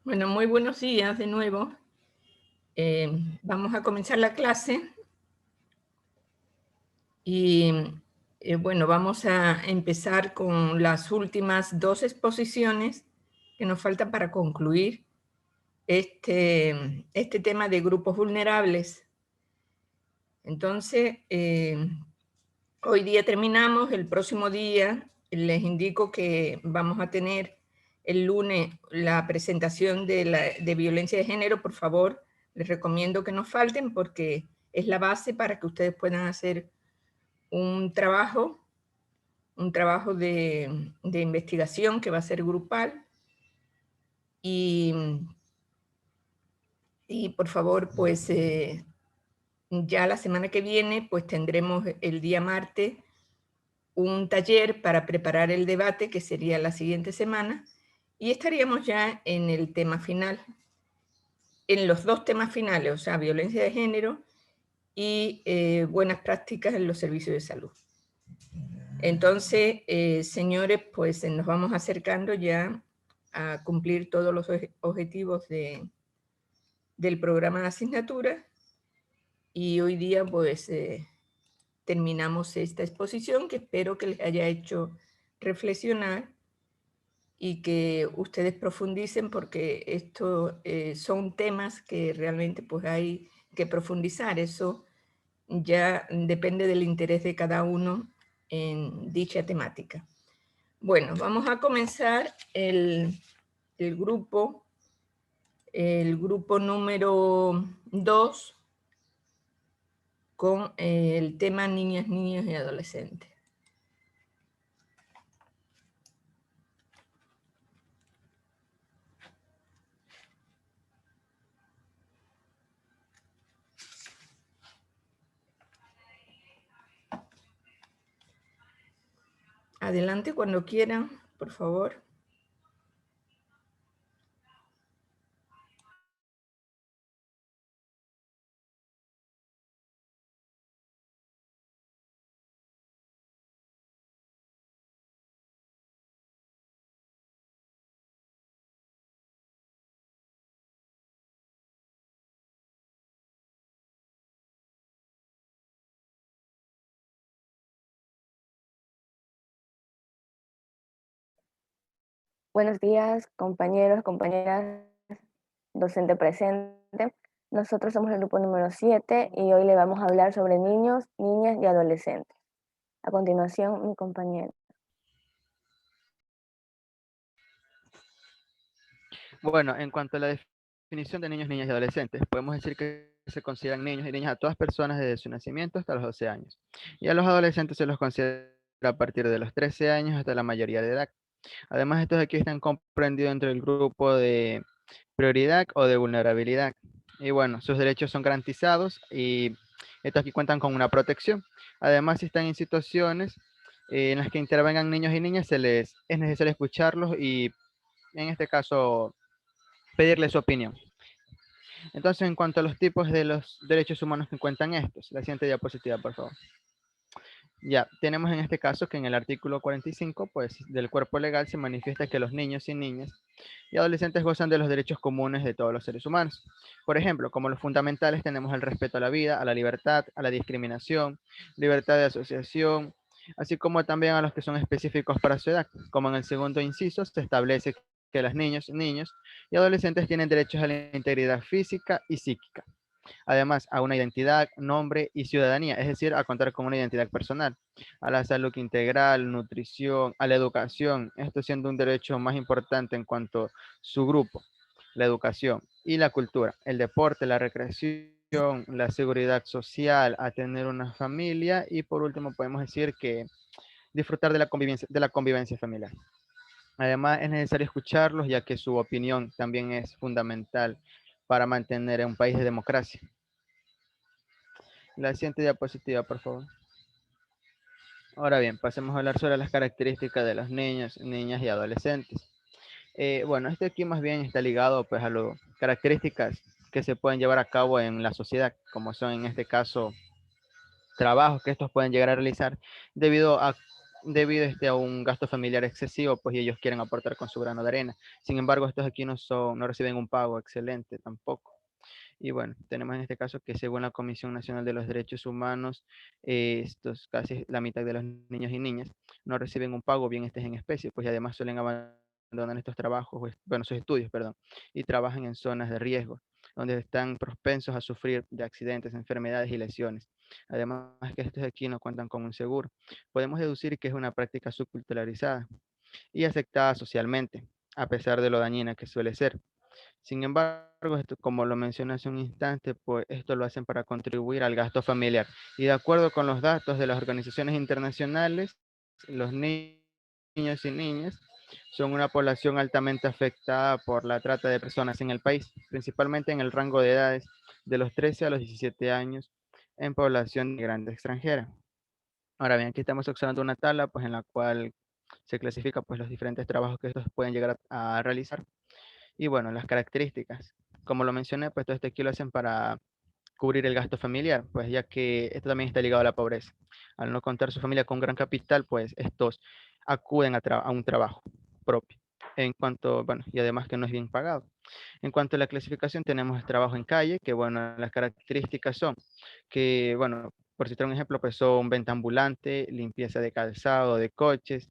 Bueno, muy buenos días de nuevo. Vamos a comenzar la clase y bueno, vamos a empezar con las últimas dos exposiciones que nos faltan para concluir este tema de grupos vulnerables. Entonces, hoy día terminamos, el próximo día les indico que vamos a tener el lunes la presentación de violencia de género. Por favor, les recomiendo que no falten porque es la base para que ustedes puedan hacer un trabajo de investigación que va a ser grupal. Y por favor, pues ya la semana que viene, pues tendremos el día martes un taller para preparar el debate, que sería la siguiente semana, y estaríamos ya en el tema final, en los dos temas finales, o sea, violencia de género y buenas prácticas en los servicios de salud. Entonces, señores, pues nos vamos acercando ya a cumplir todos los objetivos del programa de asignatura, y hoy día pues terminamos esta exposición que espero que les haya hecho reflexionar y que ustedes profundicen, porque estos son temas que realmente pues hay que profundizar. Eso ya depende del interés de cada uno en dicha temática. Bueno, vamos a comenzar el grupo número 2 con el tema niñas, niños y adolescentes. Adelante cuando quieran, por favor. Buenos días, compañeros, compañeras, docente presente. Nosotros somos el grupo número 7 y hoy le vamos a hablar sobre niños, niñas y adolescentes. A continuación, mi compañero. Bueno, en cuanto a la definición de niños, niñas y adolescentes, podemos decir que se consideran niños y niñas a todas personas desde su nacimiento hasta los 12 años. Y a los adolescentes se los considera a partir de los 13 años hasta la mayoría de edad. Además, estos aquí están comprendidos entre el grupo de prioridad o de vulnerabilidad. Y bueno, sus derechos son garantizados y estos aquí cuentan con una protección. Además, si están en situaciones en las que intervengan niños y niñas, es necesario escucharlos y en este caso pedirle su opinión. Entonces, en cuanto a los tipos de los derechos humanos que cuentan estos, la siguiente diapositiva, por favor. Ya, tenemos en este caso que en el artículo 45, pues, del cuerpo legal se manifiesta que los niños y niñas y adolescentes gozan de los derechos comunes de todos los seres humanos. Por ejemplo, como los fundamentales tenemos el respeto a la vida, a la libertad, a la discriminación, libertad de asociación, así como también a los que son específicos para su edad. Como en el segundo inciso se establece que los niños y adolescentes tienen derechos a la integridad física y psíquica. Además, a una identidad, nombre y ciudadanía, es decir, a contar con una identidad personal, a la salud integral, nutrición, a la educación, esto siendo un derecho más importante en cuanto a su grupo, la educación y la cultura, el deporte, la recreación, la seguridad social, a tener una familia y por último podemos decir que disfrutar de la convivencia familiar. Además, es necesario escucharlos ya que su opinión también es fundamental para mantener un país de democracia. La siguiente diapositiva, por favor. Ahora bien, pasemos a hablar sobre las características de los niños, niñas y adolescentes. Bueno, este aquí más bien está ligado pues a las características que se pueden llevar a cabo en la sociedad, como son en este caso trabajos que estos pueden llegar a realizar debido a debido a un gasto familiar excesivo, pues y ellos quieren aportar con su grano de arena. Sin embargo, estos aquí no reciben un pago excelente tampoco. Y bueno, tenemos en este caso que según la Comisión Nacional de los Derechos Humanos, estos casi la mitad de los niños y niñas no reciben un pago, bien estés en especie, pues y además suelen abandonar estos trabajos, bueno, sus estudios, perdón, y trabajan en zonas de riesgo, donde están propensos a sufrir de accidentes, enfermedades y lesiones. Además que estos aquí no cuentan con un seguro. Podemos deducir que es una práctica subculturalizada y aceptada socialmente, a pesar de lo dañina que suele ser. Sin embargo, esto, como lo mencioné hace un instante, pues esto lo hacen para contribuir al gasto familiar. Y de acuerdo con los datos de las organizaciones internacionales, los niños y niñas son una población altamente afectada por la trata de personas en el país, principalmente en el rango de edades de los 13 a los 17 años en población migrante extranjera. Ahora bien, aquí estamos observando una tabla pues, en la cual se clasifica pues, los diferentes trabajos que estos pueden llegar a realizar. Y bueno, las características. Como lo mencioné, pues todo esto aquí lo hacen para cubrir el gasto familiar, pues ya que esto también está ligado a la pobreza. Al no contar su familia con gran capital, pues estos acuden a un trabajo propio. En cuanto, bueno, y además que no es bien pagado. En cuanto a la clasificación, tenemos el trabajo en calle, que bueno, las características son que, bueno, por citar un ejemplo, pues son venta ambulante, limpieza de calzado, de coches,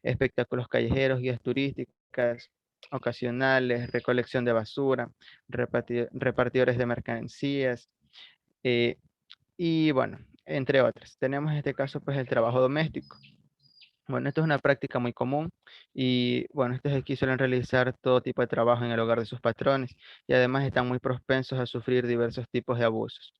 espectáculos callejeros, guías turísticas ocasionales, recolección de basura, repartidores de mercancías, eh, y bueno, entre otras. Tenemos en este caso pues el trabajo doméstico. Bueno, esto es una práctica muy común y bueno, estos aquí suelen realizar todo tipo de trabajo en el hogar de sus patrones y además están muy propensos a sufrir diversos tipos de abusos.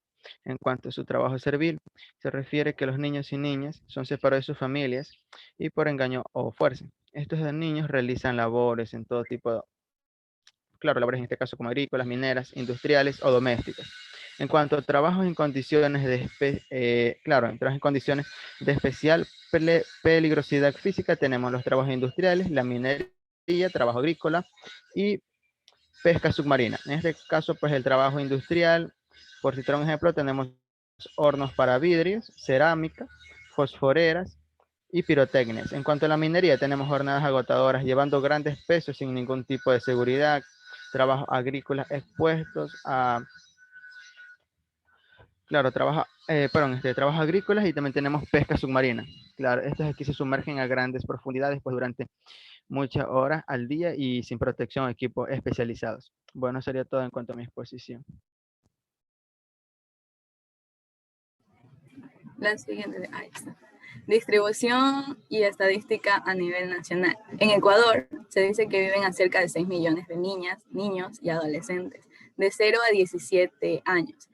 En cuanto a su trabajo servil, se refiere que los niños y niñas son separados de sus familias y por engaño o fuerza. Estos niños realizan labores en todo tipo de, claro, labores en este caso como agrícolas, mineras, industriales o domésticas. En cuanto a trabajos en condiciones claro, en trabajos en condiciones de especial peligrosidad física, tenemos los trabajos industriales, la minería, trabajo agrícola y pesca submarina. En este caso, pues el trabajo industrial, por citar un ejemplo, tenemos hornos para vidrios, cerámica, fosforeras y pirotecnias. En cuanto a la minería, tenemos jornadas agotadoras llevando grandes pesos sin ningún tipo de seguridad, trabajos agrícolas expuestos a, claro, trabajos agrícolas y también tenemos pesca submarina. Claro, estos aquí se sumergen a grandes profundidades pues durante muchas horas al día y sin protección, equipos especializados. Bueno, sería todo en cuanto a mi exposición. La siguiente, ahí está. Distribución y estadística a nivel nacional. En Ecuador se dice que viven a cerca de 6 millones de niñas, niños y adolescentes de 0 a 17 años,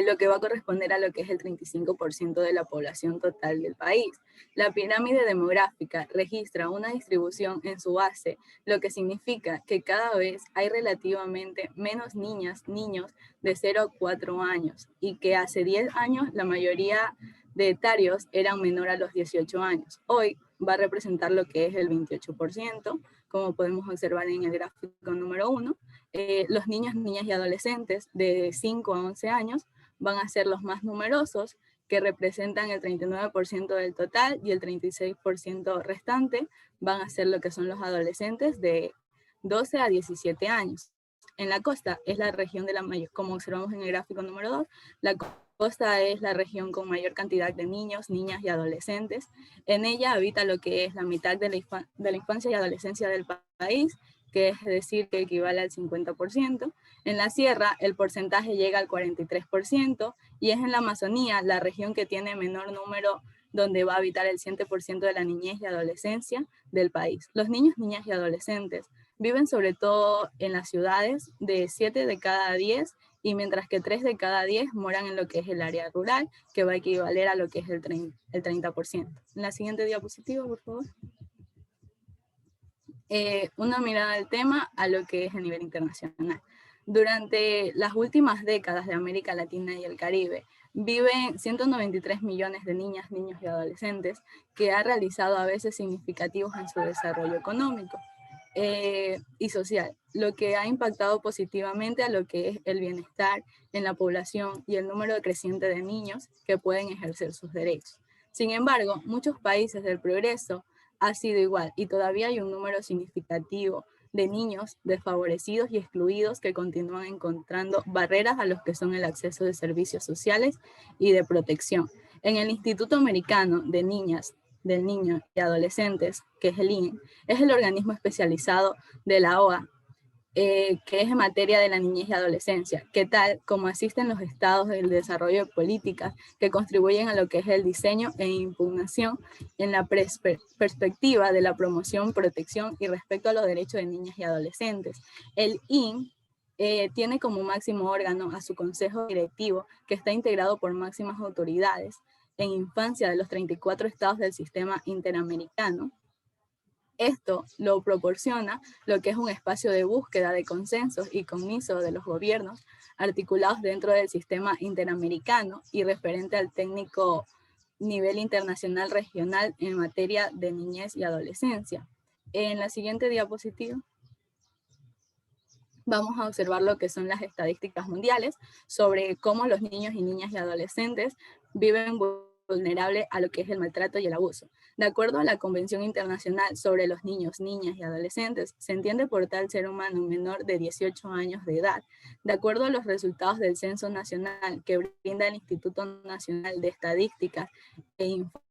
lo que va a corresponder a lo que es el 35% de la población total del país. La pirámide demográfica registra una distribución en su base, lo que significa que cada vez hay relativamente menos niñas, niños de 0 a 4 años y que hace 10 años la mayoría de etarios eran menor a los 18 años. Hoy va a representar lo que es el 28%, como podemos observar en el gráfico número 1. Los niños, niñas y adolescentes de 5 a 11 años van a ser los más numerosos, que representan el 39% del total, y el 36% restante van a ser lo que son los adolescentes de 12 a 17 años. En la costa es la región de la mayor, como observamos en el gráfico número 2, la costa es la región con mayor cantidad de niños, niñas y adolescentes. En ella habita lo que es la mitad de la infancia y adolescencia del país, que es decir, que equivale al 50%. En la sierra el porcentaje llega al 43%, y es en la Amazonía la región que tiene menor número, donde va a habitar el 100% de la niñez y adolescencia del país. Los niños, niñas y adolescentes viven sobre todo en las ciudades, de 7 de cada 10, y mientras que 3 de cada 10 moran en lo que es el área rural, que va a equivaler a lo que es el 30%. En la siguiente diapositiva, por favor. Una mirada al tema a lo que es a nivel internacional. Durante las últimas décadas de América Latina y el Caribe, viven 193 millones de niñas, niños y adolescentes, que ha realizado avances significativos en su desarrollo económico y social, lo que ha impactado positivamente a lo que es el bienestar en la población y el número creciente de niños que pueden ejercer sus derechos. Sin embargo, muchos países del progreso ha sido igual y todavía hay un número significativo de niños desfavorecidos y excluidos que continúan encontrando barreras a los que son el acceso de servicios sociales y de protección. En el Instituto Americano de Niñas, del Niño y Adolescentes, que es el INE, es el organismo especializado de la OA, que es en materia de la niñez y adolescencia, que tal como asisten los estados del desarrollo de políticas que contribuyen a lo que es el diseño e impugnación en la perspectiva de la promoción, protección y respeto a los derechos de niñas y adolescentes. El IN tiene como máximo órgano a su consejo directivo, que está integrado por máximas autoridades en infancia de los 34 estados del sistema interamericano. Esto lo proporciona lo que es un espacio de búsqueda de consensos y compromiso de los gobiernos articulados dentro del sistema interamericano y referente al técnico nivel internacional regional en materia de niñez y adolescencia. En la siguiente diapositiva vamos a observar lo que son las estadísticas mundiales sobre cómo los niños y niñas y adolescentes viven vulnerable a lo que es el maltrato y el abuso. De acuerdo a la Convención Internacional sobre los Niños, Niñas y Adolescentes, se entiende por tal ser humano menor de 18 años de edad. De acuerdo a los resultados del Censo Nacional que brinda el Instituto Nacional de Estadísticas e Información,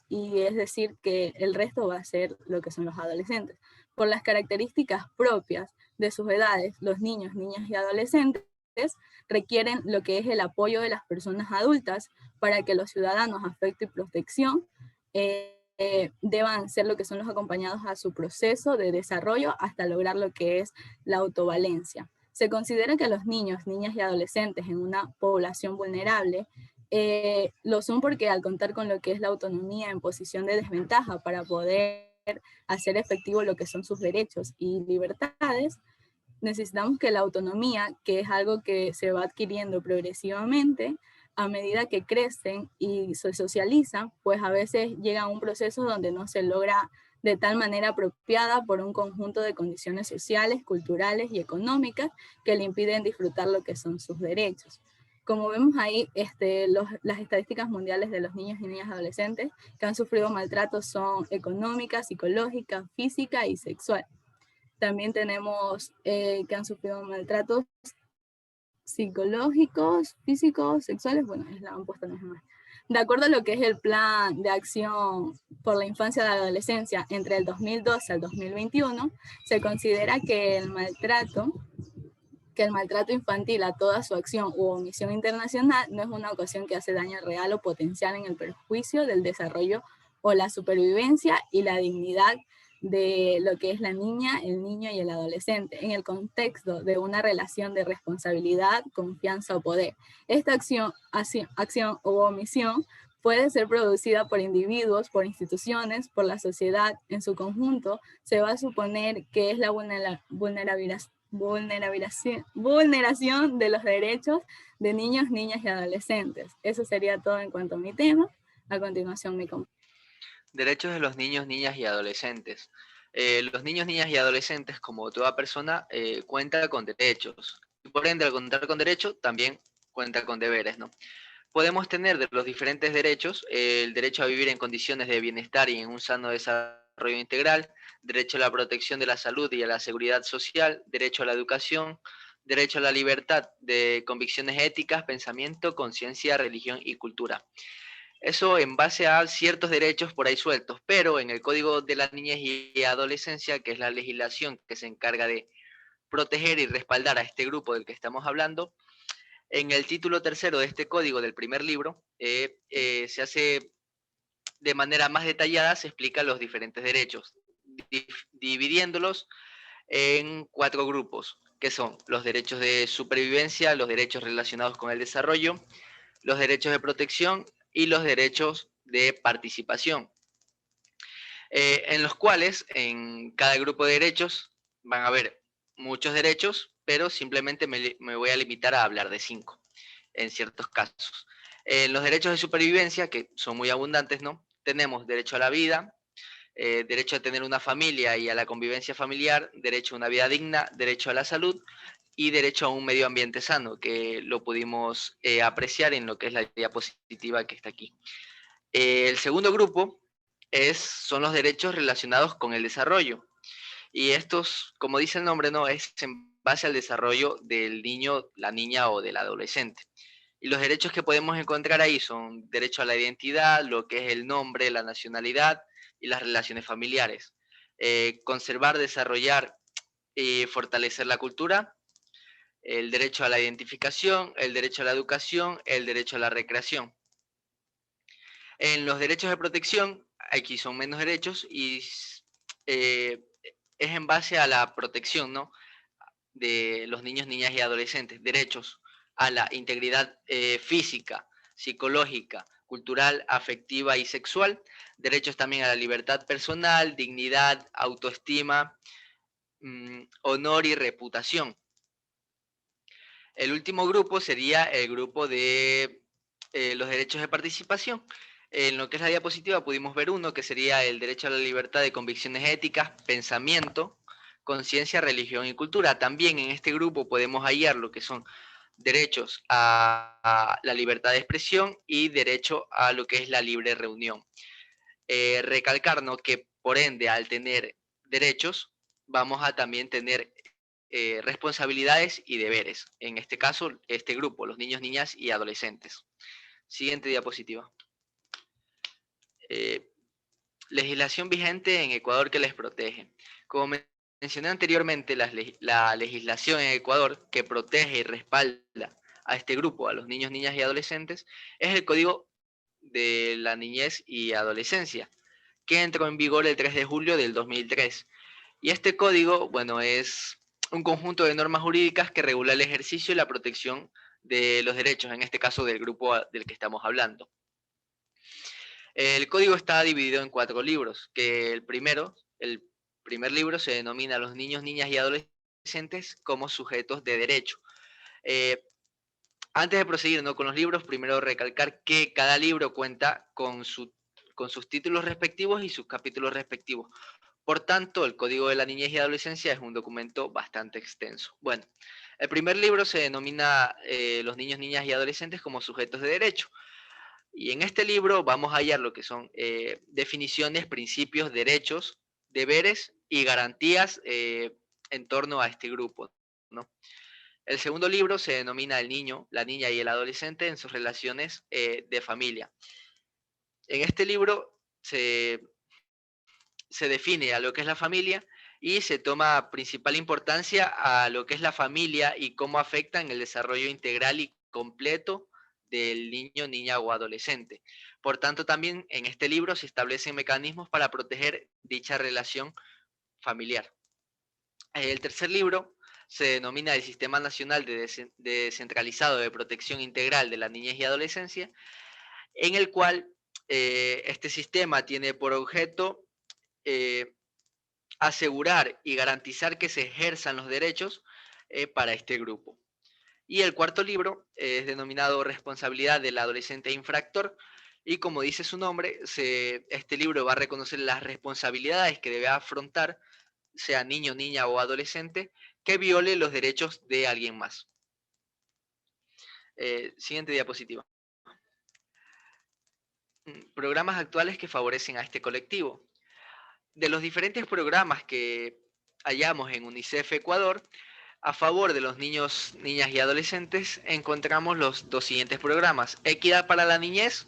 y es decir que el resto va a ser lo que son los adolescentes. Por las características propias de sus edades, los niños, niñas y adolescentes requieren lo que es el apoyo de las personas adultas para que los ciudadanos afecto y protección deban ser lo que son los acompañados a su proceso de desarrollo hasta lograr lo que es la autovalencia. Se considera que los niños, niñas y adolescentes en una población vulnerable lo son porque al contar con lo que es la autonomía en posición de desventaja para poder hacer efectivo lo que son sus derechos y libertades, necesitamos que la autonomía, que es algo que se va adquiriendo progresivamente, a medida que crecen y se socializan, pues a veces llega a un proceso donde no se logra de tal manera apropiada por un conjunto de condiciones sociales, culturales y económicas que le impiden disfrutar lo que son sus derechos. Como vemos ahí, las estadísticas mundiales de los niños y niñas adolescentes que han sufrido maltrato son económica, psicológica, física y sexual. También tenemos que han sufrido maltratos psicológicos, físicos, sexuales, bueno, la han puesto más. De acuerdo a lo que es el Plan de Acción por la Infancia y la Adolescencia entre el 2012 al 2021, se considera que el maltrato infantil a toda su acción u omisión internacional no es una ocasión que hace daño real o potencial en el perjuicio del desarrollo o la supervivencia y la dignidad de lo que es la niña, el niño y el adolescente, en el contexto de una relación de responsabilidad, confianza o poder. Esta acción u omisión puede ser producida por individuos, por instituciones, por la sociedad en su conjunto. Se va a suponer que es la vulneración de los derechos de niños, niñas y adolescentes. Eso sería todo en cuanto a mi tema. A continuación, mi compañero. Derechos de los niños, niñas y adolescentes. Los niños, niñas y adolescentes, como toda persona, cuenta con derechos. Y por ende, al contar con derechos, también cuenta con deberes, ¿no? Podemos tener de los diferentes derechos, el derecho a vivir en condiciones de bienestar y en un sano desarrollo integral, derecho a la protección de la salud y a la seguridad social, derecho a la educación, derecho a la libertad de convicciones éticas, pensamiento, conciencia, religión y cultura. Eso en base a ciertos derechos por ahí sueltos, pero en el Código de la Niñez y Adolescencia, que es la legislación que se encarga de proteger y respaldar a este grupo del que estamos hablando, en el título tercero de este código del primer libro, se hace de manera más detallada, se explican los diferentes derechos, dividiéndolos en 4 grupos, que son los derechos de supervivencia, los derechos relacionados con el desarrollo, los derechos de protección y los derechos de participación, en los cuales en cada grupo de derechos van a haber muchos derechos, pero simplemente me voy a limitar a hablar de 5 en ciertos casos. En los derechos de supervivencia, que son muy abundantes, ¿no? Tenemos derecho a la vida, derecho a tener una familia y a la convivencia familiar, derecho a una vida digna, derecho a la salud y derecho a un medio ambiente sano, que lo pudimos apreciar en lo que es la diapositiva que está aquí. El segundo grupo son los derechos relacionados con el desarrollo. Y estos, como dice el nombre, no es en base al desarrollo del niño, la niña o del adolescente. Y los derechos que podemos encontrar ahí son derecho a la identidad, lo que es el nombre, la nacionalidad y las relaciones familiares. Conservar, desarrollar y fortalecer la cultura, el derecho a la identificación, el derecho a la educación, el derecho a la recreación. En los derechos de protección, aquí son menos derechos y es en base a la protección, ¿no?, de los niños, niñas y adolescentes. Derechos a la integridad física, psicológica, cultural, afectiva y sexual. Derechos también a la libertad personal, dignidad, autoestima, honor y reputación. El último grupo sería el grupo de los derechos de participación. En lo que es la diapositiva pudimos ver uno que sería el derecho a la libertad de convicciones éticas, pensamiento, conciencia, religión y cultura. También en este grupo podemos hallar lo que son derechos a la libertad de expresión y derecho a lo que es la libre reunión. Recalcarnos que por ende al tener derechos vamos a también tener responsabilidades y deberes. En este caso, este grupo, los niños, niñas y adolescentes. Siguiente diapositiva. Legislación vigente en Ecuador que les protege. Como mencioné anteriormente, la legislación en Ecuador que protege y respalda a este grupo, a los niños, niñas y adolescentes, es el Código de la Niñez y Adolescencia, que entró en vigor el 3 de julio del 2003. Y este código, bueno, es un conjunto de normas jurídicas que regula el ejercicio y la protección de los derechos, en este caso del grupo del que estamos hablando. El código está dividido en 4 libros, que el primer libro se denomina Los niños, niñas y adolescentes como sujetos de derecho. Antes de proseguir, ¿no?, con los libros, primero recalcar que cada libro cuenta con sus títulos respectivos y sus capítulos respectivos. Por tanto, el Código de la Niñez y Adolescencia es un documento bastante extenso. Bueno, el primer libro se denomina Los niños, niñas y adolescentes como sujetos de derecho. Y en este libro vamos a hallar lo que son definiciones, principios, derechos, deberes y garantías en torno a este grupo, ¿no? El segundo libro se denomina El niño, la niña y el adolescente en sus relaciones de familia. En este libro se define a lo que es la familia y se toma principal importancia a lo que es la familia y cómo afecta en el desarrollo integral y completo del niño, niña o adolescente. Por tanto, también en este libro se establecen mecanismos para proteger dicha relación familiar. El tercer libro se denomina el Sistema Nacional Descentralizado de Protección Integral de la Niñez y Adolescencia, en el cual este sistema tiene por objeto asegurar y garantizar que se ejerzan los derechos para este grupo. Y el cuarto libro es denominado Responsabilidad del Adolescente Infractor, y como dice su nombre, este libro va a reconocer las responsabilidades que debe afrontar, sea niño, niña o adolescente, que viole los derechos de alguien más. Siguiente diapositiva. Programas actuales que favorecen a este colectivo. De los diferentes programas que hallamos en UNICEF Ecuador, a favor de los niños, niñas y adolescentes, encontramos los dos siguientes programas: Equidad para la Niñez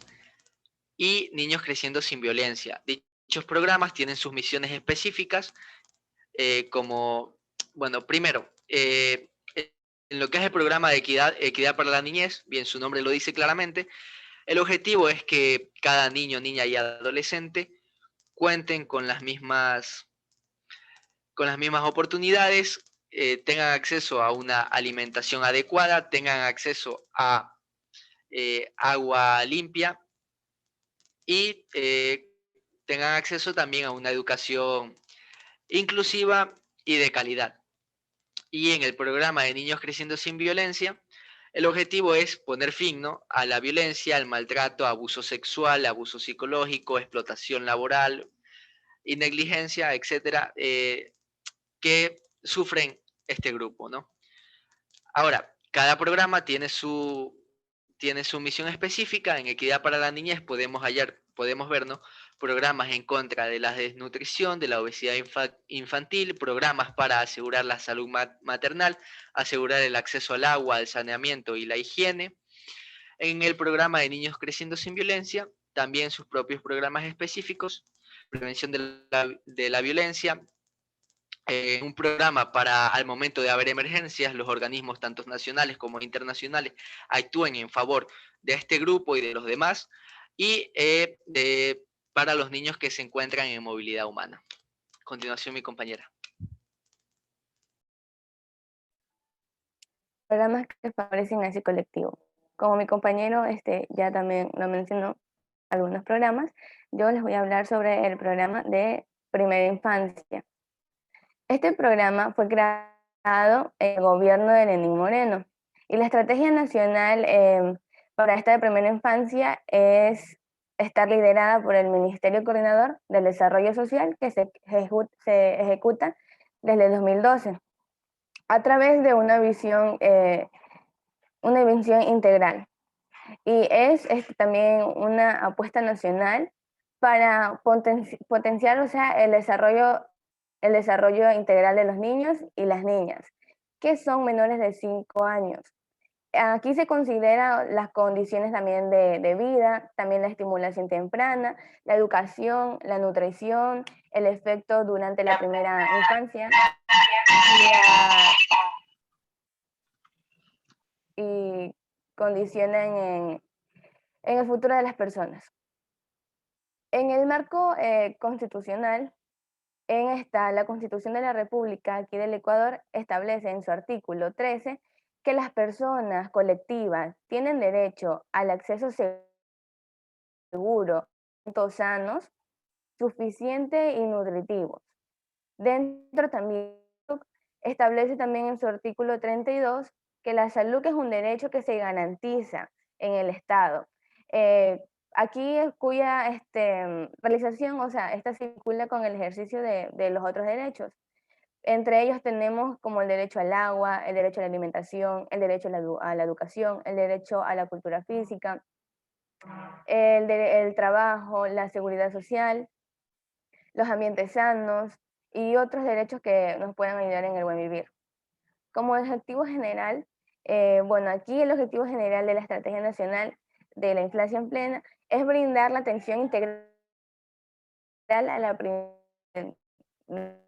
y Niños Creciendo Sin Violencia. Dichos programas tienen sus misiones específicas, como, bueno, primero, en lo que es el programa de Equidad para la Niñez, bien su nombre lo dice claramente, el objetivo es que cada niño, niña y adolescente cuenten con las mismas oportunidades, tengan acceso a una alimentación adecuada, tengan acceso a agua limpia y tengan acceso también a una educación inclusiva y de calidad. Y en el programa de Niños Creciendo Sin Violencia, el objetivo es poner fin, ¿no?, a la violencia, al maltrato, abuso sexual, abuso psicológico, explotación laboral, y negligencia, etcétera, que sufren este grupo, ¿no? Ahora, cada programa tiene su misión específica. En Equidad para la Niñez podemos ver, ¿no?, programas en contra de la desnutrición, de la obesidad infantil, programas para asegurar la salud maternal, asegurar el acceso al agua, al saneamiento y la higiene. En el programa de Niños Creciendo Sin Violencia, también sus propios programas específicos, prevención de la violencia, un programa para al momento de haber emergencias, los organismos tanto nacionales como internacionales actúen en favor de este grupo y de los demás, y para los niños que se encuentran en movilidad humana. A continuación, mi compañera. Programas que favorecen a ese colectivo. Como mi compañero ya también lo mencionó, algunos programas, yo les voy a hablar sobre el programa de primera infancia. Este programa fue creado en el gobierno de Lenín Moreno y la estrategia nacional para esta de primera infancia es estar liderada por el Ministerio Coordinador del Desarrollo Social, que se ejecuta desde 2012 a través de una visión integral. Y es también una apuesta nacional para potenciar, o sea, el desarrollo integral de los niños y las niñas, que son menores de 5 años. Aquí se consideran las condiciones también de vida, también la estimulación temprana, la educación, la nutrición, el efecto durante la primera infancia y condicionan en el futuro de las personas. En el marco constitucional, la Constitución de la República aquí del Ecuador establece en su artículo 13 que las personas colectivas tienen derecho al acceso seguro, sanos, suficiente y nutritivos. Dentro también establece también en su artículo 32 que la salud es un derecho que se garantiza en el Estado. Aquí cuya realización, o sea, esta se vincula con el ejercicio de los otros derechos. Entre ellos tenemos como el derecho al agua, el derecho a la alimentación, el derecho a la educación, el derecho a la cultura física, el trabajo, la seguridad social, los ambientes sanos y otros derechos que nos puedan ayudar en el buen vivir. Como objetivo general, bueno, aquí el objetivo general de la Estrategia Nacional de la Infancia en Plena es brindar la atención integral a la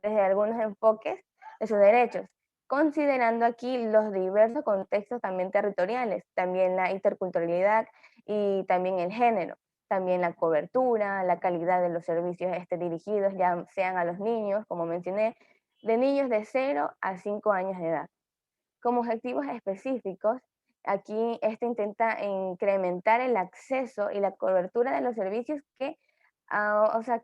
desde algunos enfoques de sus derechos, considerando aquí los diversos contextos también territoriales, también la interculturalidad y también el género, también la cobertura, la calidad de los servicios dirigidos, ya sean a los niños, como mencioné, de niños de 0 a 5 años de edad. Como objetivos específicos, aquí intenta incrementar el acceso y la cobertura de los servicios que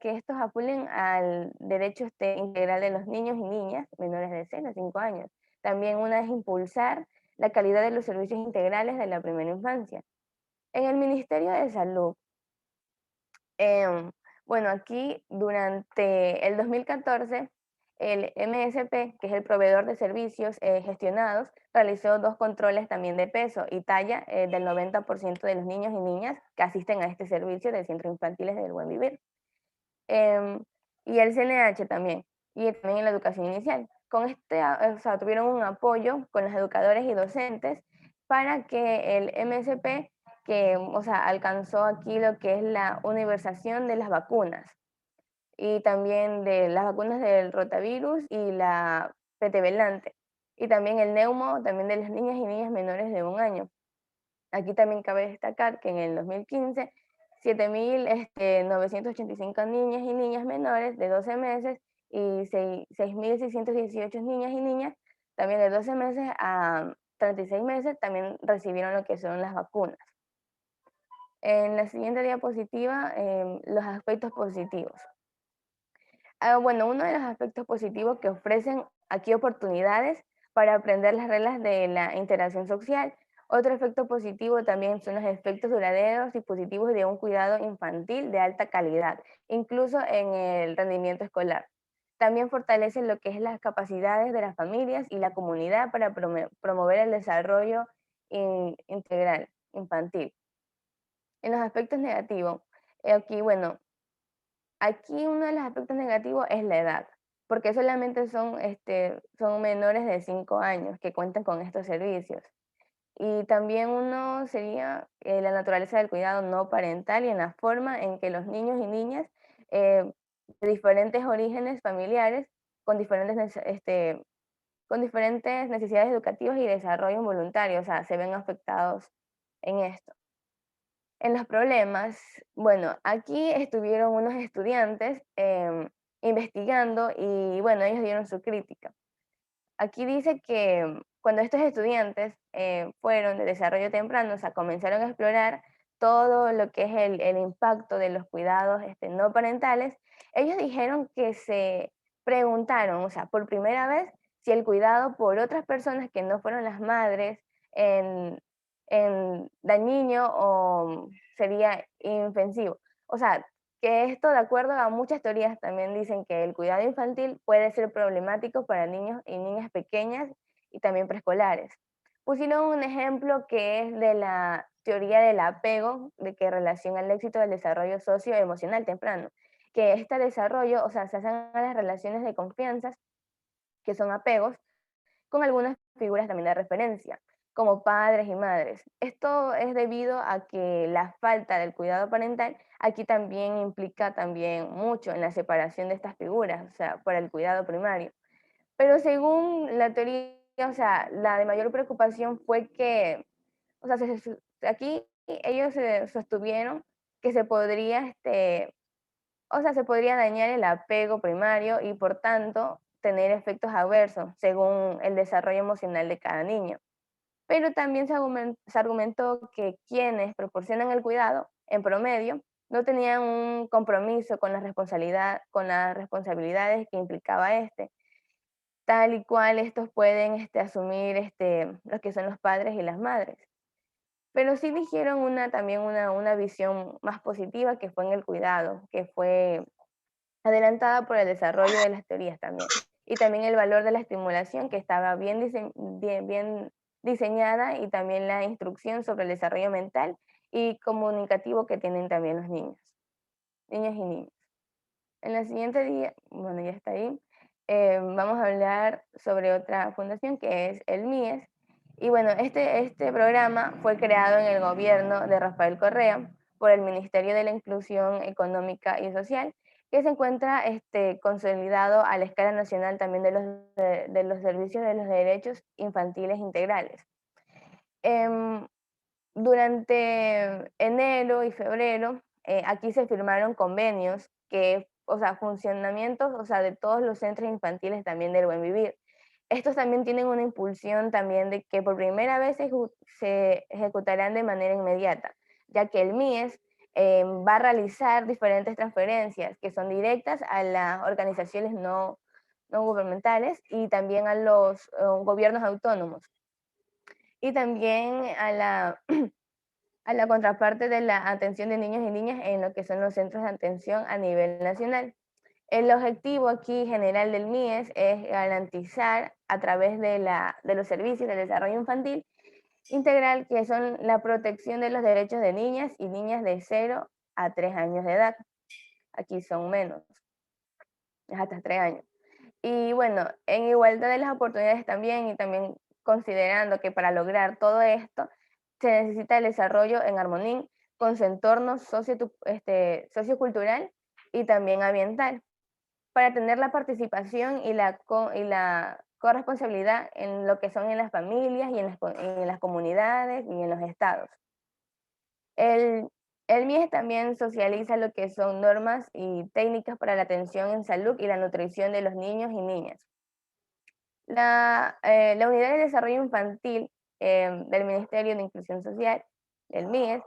estos apulen al derecho integral de los niños y niñas menores de 0 a 5 años. También una es impulsar la calidad de los servicios integrales de la primera infancia. En el Ministerio de Salud, bueno, aquí durante el 2014, el MSP, que es el proveedor de servicios gestionados, realizó 2 controles también de peso y talla del 90% de los niños y niñas que asisten a este servicio de centros infantiles del buen vivir. Y el CNH también, y también en la educación inicial. Con tuvieron un apoyo con los educadores y docentes para que el MSP alcanzó aquí lo que es la universalización de las vacunas y también de las vacunas del rotavirus y la petavalente y también el neumo, también de las niñas y niñas menores de 1 año. Aquí también cabe destacar que en el 2015, 7.985 niñas y niñas menores de 12 meses y 6.618 niñas y niñas también de 12 meses a 36 meses también recibieron lo que son las vacunas. En la siguiente diapositiva, los aspectos positivos. Bueno, uno de los aspectos positivos que ofrecen aquí oportunidades para aprender las reglas de la interacción social, Otro efecto positivo también son los efectos duraderos y positivos de un cuidado infantil de alta calidad, incluso en el rendimiento escolar. También fortalece lo que es las capacidades de las familias y la comunidad para promover el desarrollo integral infantil. En los aspectos negativos, aquí, bueno, aquí uno de los aspectos negativos es la edad, porque solamente son menores de 5 años que cuentan con estos servicios. Y también uno sería la naturaleza del cuidado no parental y en la forma en que los niños y niñas eh, de diferentes orígenes familiares con con diferentes necesidades educativas y desarrollo involuntario, o sea, se ven afectados en esto. En los problemas, bueno, aquí estuvieron unos estudiantes investigando y bueno, ellos dieron su crítica. Aquí dice que cuando estos estudiantes fueron de desarrollo temprano, o sea, comenzaron a explorar todo lo que es el impacto de los cuidados no parentales, ellos dijeron que se preguntaron, o sea, por primera vez, si el cuidado por otras personas que no fueron las madres en dañino o sería inofensivo. O sea, que esto, de acuerdo a muchas teorías, también dicen que el cuidado infantil puede ser problemático para niños y niñas pequeñas y también preescolares. Pusieron un ejemplo que es de la teoría del apego, de que relaciona el éxito del desarrollo socioemocional temprano, que este desarrollo, o sea, se hacen a las relaciones de confianza, que son apegos, con algunas figuras también de referencia, como padres y madres. Esto es debido a que la falta del cuidado parental aquí también implica también mucho en la separación de estas figuras, o sea, para el cuidado primario. Pero según la teoría, o sea, la de mayor preocupación fue que, o sea, aquí ellos sostuvieron que se podría, o sea, se podría dañar el apego primario y por tanto tener efectos adversos según el desarrollo emocional de cada niño. Pero también se argumentó que quienes proporcionan el cuidado, en promedio, no tenían un compromiso con las responsabilidades que implicaba tal y cual estos pueden asumir los que son los padres y las madres. Pero sí dijeron también una visión más positiva que fue en el cuidado, que fue adelantada por el desarrollo de las teorías también. Y también el valor de la estimulación, que estaba bien diseñada, y también la instrucción sobre el desarrollo mental y comunicativo que tienen también los niños y niñas. En el siguiente día, bueno, ya está ahí, vamos a hablar sobre otra fundación que es el MIES. Y bueno, este programa fue creado en el gobierno de Rafael Correa por el Ministerio de la Inclusión Económica y Social, que se encuentra consolidado a la escala nacional también de los servicios de los derechos infantiles integrales. Durante enero y febrero, aquí se firmaron convenios que, o sea, funcionamientos, o sea, de todos los centros infantiles también del Buen Vivir. Estos también tienen una impulsión también de que por primera vez se ejecutarán de manera inmediata, ya que el MIES va a realizar diferentes transferencias que son directas a las organizaciones no gubernamentales y también a los gobiernos autónomos. Y también a la contraparte de la atención de niños y niñas en lo que son los centros de atención a nivel nacional. El objetivo aquí general del MIES es garantizar a través de los servicios de desarrollo infantil integral, que son la protección de los derechos de niñas y niñas de 0 a 3 años de edad. Aquí son menos, es hasta 3 años. Y bueno, en igualdad de las oportunidades también, y también considerando que para lograr todo esto se necesita el desarrollo en armonía con su entorno sociocultural y también ambiental, para tener la participación y la corresponsabilidad en lo que son en las familias y en las comunidades y en los estados. El MIES también socializa lo que son normas y técnicas para la atención en salud y la nutrición de los niños y niñas. La Unidad de Desarrollo Infantil del Ministerio de Inclusión Social, el MIES,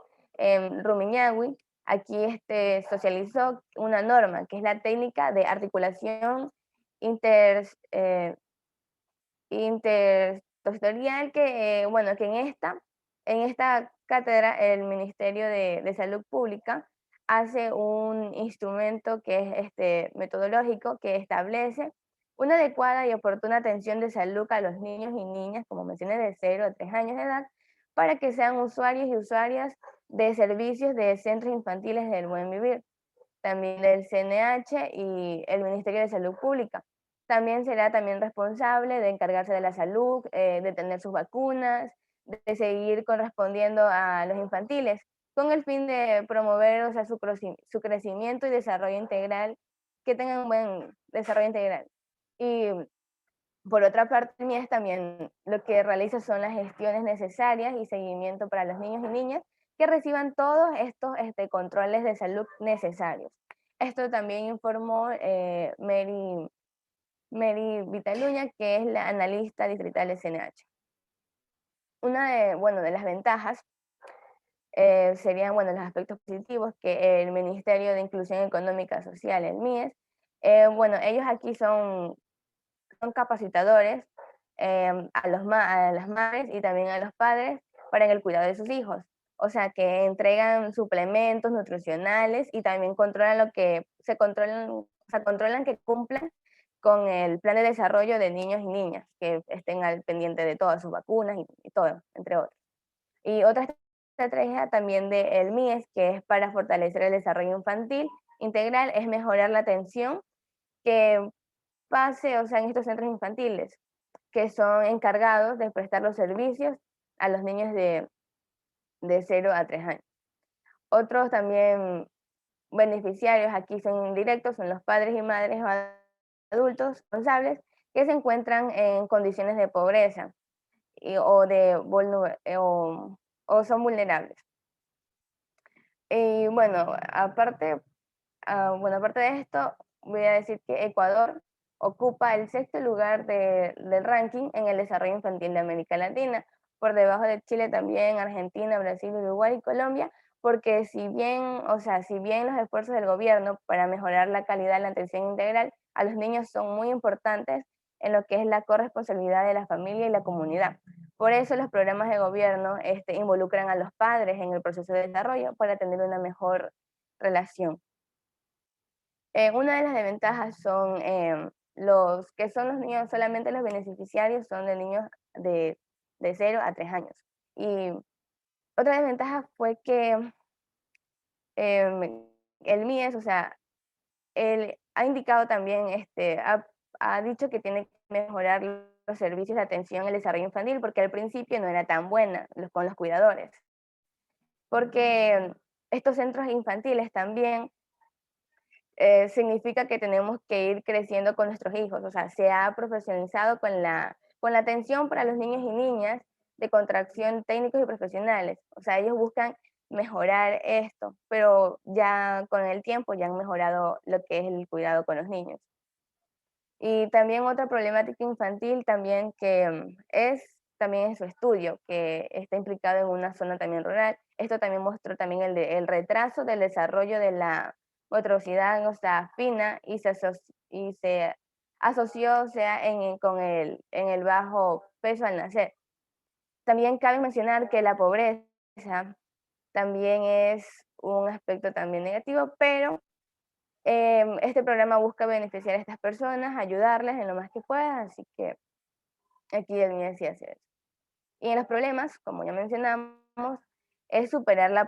Rumiñahui, aquí socializó una norma que es la técnica de articulación intersectorial, que, bueno, que en esta En esta cátedra, el Ministerio de Salud Pública hace un instrumento que es metodológico que establece una adecuada y oportuna atención de salud a los niños y niñas, como mencioné, de 0 a 3 años de edad, para que sean usuarios y usuarias de servicios de centros infantiles del buen vivir, también del CNH y el Ministerio de Salud Pública. También será también responsable de encargarse de la salud, de tener sus vacunas, de seguir correspondiendo a los infantiles, con el fin de promover, o sea, su crecimiento y desarrollo integral, que tengan un buen desarrollo integral. Y por otra parte, el MIES también lo que realiza son las gestiones necesarias y seguimiento para los niños y niñas que reciban todos estos controles de salud necesarios. Esto también informó Mary Vitaluña, que es la analista distrital de CNH. Una de las ventajas serían los aspectos positivos que el Ministerio de Inclusión Económica Social, el MIES, ellos aquí son capacitadores a las madres y también a los padres para el cuidado de sus hijos. O sea, que entregan suplementos nutricionales y también controlan controlan que cumplan con el plan de desarrollo de niños y niñas, que estén al pendiente de todas sus vacunas y todo, entre otros. Y otra estrategia también del MIES, que es para fortalecer el desarrollo infantil integral, es mejorar la atención que pase, o sea, en estos centros infantiles, que son encargados de prestar los servicios a los niños de 0 a 3 años. Otros también beneficiarios aquí son indirectos, son los padres y madres o adultos responsables que se encuentran en condiciones de pobreza o son vulnerables. Y aparte de esto, voy a decir que Ecuador ocupa el 6º lugar del ranking en el desarrollo infantil de América Latina, por debajo de Chile también, Argentina, Brasil, Uruguay y Colombia, porque si bien los esfuerzos del gobierno para mejorar la calidad de la atención integral a los niños son muy importantes en lo que es la corresponsabilidad de la familia y la comunidad. Por eso los programas de gobierno involucran a los padres en el proceso de desarrollo para tener una mejor relación. Una de las desventajas son los niños, solamente los beneficiarios son de niños de 0 a 3 años. Y otra desventaja fue que el MIES, o sea, él ha indicado también, ha dicho que tiene que mejorar los servicios de atención al desarrollo infantil, porque al principio no era tan buena con los cuidadores. Porque estos centros infantiles también significa que tenemos que ir creciendo con nuestros hijos, o sea, se ha profesionalizado con la atención para los niños y niñas de contracción técnicos y profesionales, o sea, ellos buscan mejorar esto, pero ya con el tiempo ya han mejorado lo que es el cuidado con los niños. Y también otra problemática infantil también que también en su estudio, que está implicado en una zona también rural. Esto también mostró también el retraso del desarrollo de la motricidad, o sea, fina, y se asoció, o sea, con el bajo peso al nacer. También cabe mencionar que la pobreza también es un aspecto también negativo, pero este programa busca beneficiar a estas personas, ayudarles en lo más que pueda, así que aquí el MIES sí hace eso. Y en los problemas, como ya mencionamos, es superar la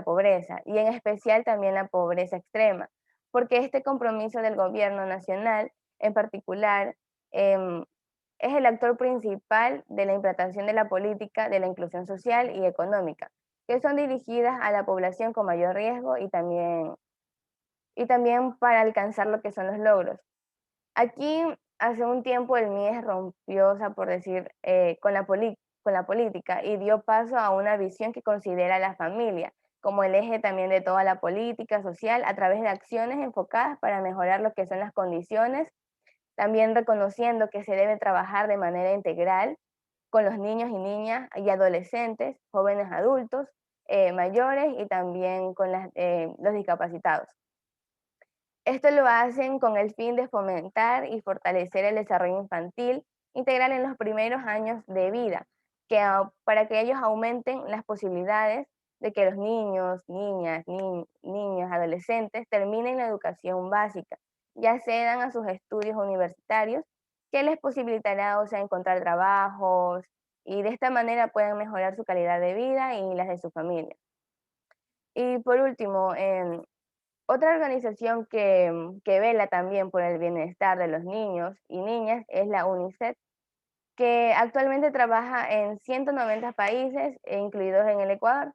pobreza, y en especial también la pobreza extrema, porque este compromiso del gobierno nacional, en particular, es el actor principal de la implantación de la política de la inclusión social y económica, que son dirigidas a la población con mayor riesgo y también para alcanzar lo que son los logros. Aquí, hace un tiempo, el MIES rompió, o sea, por decir, con la política y dio paso a una visión que considera a la familia como el eje también de toda la política social a través de acciones enfocadas para mejorar lo que son las condiciones, también reconociendo que se debe trabajar de manera integral con los niños y niñas y adolescentes, jóvenes adultos, mayores y también con los discapacitados. Esto lo hacen con el fin de fomentar y fortalecer el desarrollo infantil integral en los primeros años de vida, para que ellos aumenten las posibilidades de que los niños, niñas, niños, adolescentes terminen la educación básica, ya accedan a sus estudios universitarios, que les posibilitará, o sea, encontrar trabajos y de esta manera puedan mejorar su calidad de vida y las de su familia. Y por último, otra organización que vela también por el bienestar de los niños y niñas es la UNICEF, que actualmente trabaja en 190 países, incluidos en el Ecuador.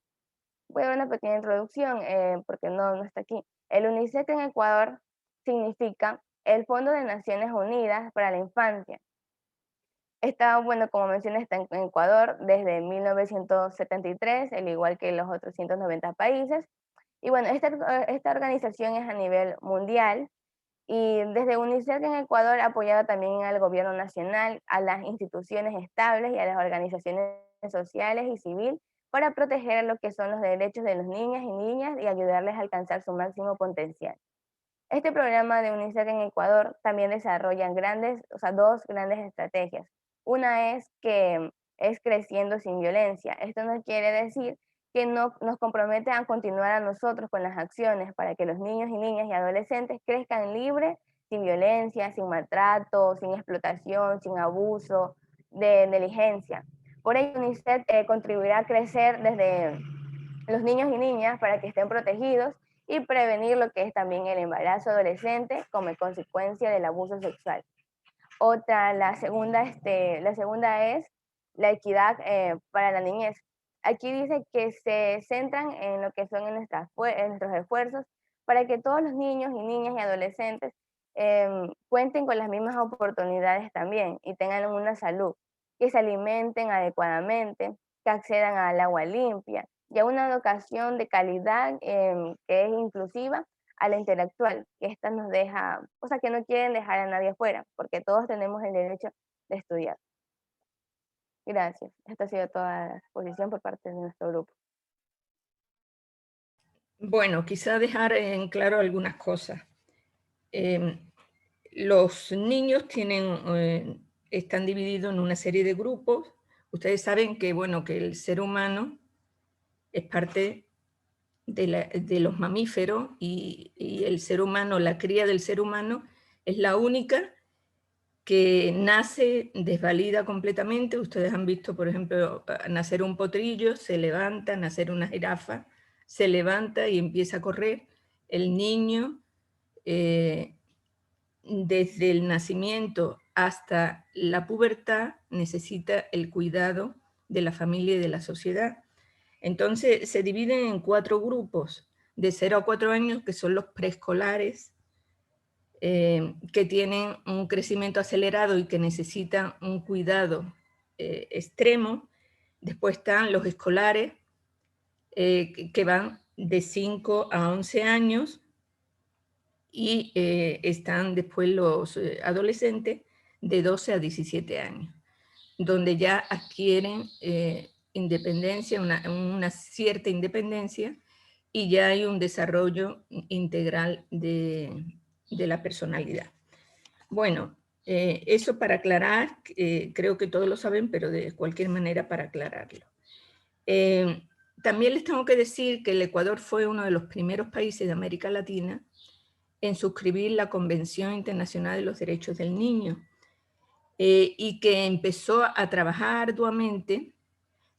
Voy a dar una pequeña introducción porque no está aquí. El UNICEF en Ecuador significa el Fondo de Naciones Unidas para la Infancia. Está, bueno, como mencioné, está en Ecuador desde 1973, al igual que los otros 190 países. Y bueno, esta organización es a nivel mundial y desde UNICEF en Ecuador ha apoyado también al gobierno nacional, a las instituciones estables y a las organizaciones sociales y civiles para proteger lo que son los derechos de los niños y niñas y ayudarles a alcanzar su máximo potencial. Este programa de UNICEF en Ecuador también desarrolla dos grandes estrategias. Una es que es creciendo sin violencia. Esto no quiere decir que no nos compromete a continuar a nosotros con las acciones para que los niños y niñas y adolescentes crezcan libres, sin violencia, sin maltrato, sin explotación, sin abuso, de negligencia. Por ello, UNICEF contribuirá a crecer desde los niños y niñas para que estén protegidos y prevenir lo que es también el embarazo adolescente como consecuencia del abuso sexual. La segunda es la equidad para la niñez. Aquí dice que se centran en lo que son en nuestros esfuerzos para que todos los niños y niñas y adolescentes cuenten con las mismas oportunidades también y tengan una salud, que se alimenten adecuadamente, que accedan al agua limpia y a una educación de calidad que es inclusiva a la intelectual, que esta nos deja, o sea, que no quieren dejar a nadie afuera, porque todos tenemos el derecho de estudiar. Gracias. Esta ha sido toda la exposición por parte de nuestro grupo. Bueno, quizá dejar en claro algunas cosas. Los niños están divididos en una serie de grupos. Ustedes saben que, bueno, que el ser humano es parte de los mamíferos y el ser humano, la cría del ser humano, es la única que nace desvalida completamente. Ustedes han visto, por ejemplo, nacer un potrillo, se levanta, nacer una jirafa, se levanta y empieza a correr. El niño, desde el nacimiento hasta la pubertad, necesita el cuidado de la familia y de la sociedad. Entonces se dividen en 4 grupos, de 0 a 4 años, que son los preescolares, que tienen un crecimiento acelerado y que necesitan un cuidado extremo. Después están los escolares, que van de 5 a 11 años, y están después los adolescentes de 12 a 17 años, donde ya adquieren independencia, una cierta independencia, y ya hay un desarrollo integral de la personalidad. Bueno, eso para aclarar, creo que todos lo saben, pero de cualquier manera para aclararlo. También les tengo que decir que el Ecuador fue uno de los primeros países de América Latina en suscribir la Convención Internacional de los Derechos del Niño, y que empezó a trabajar arduamente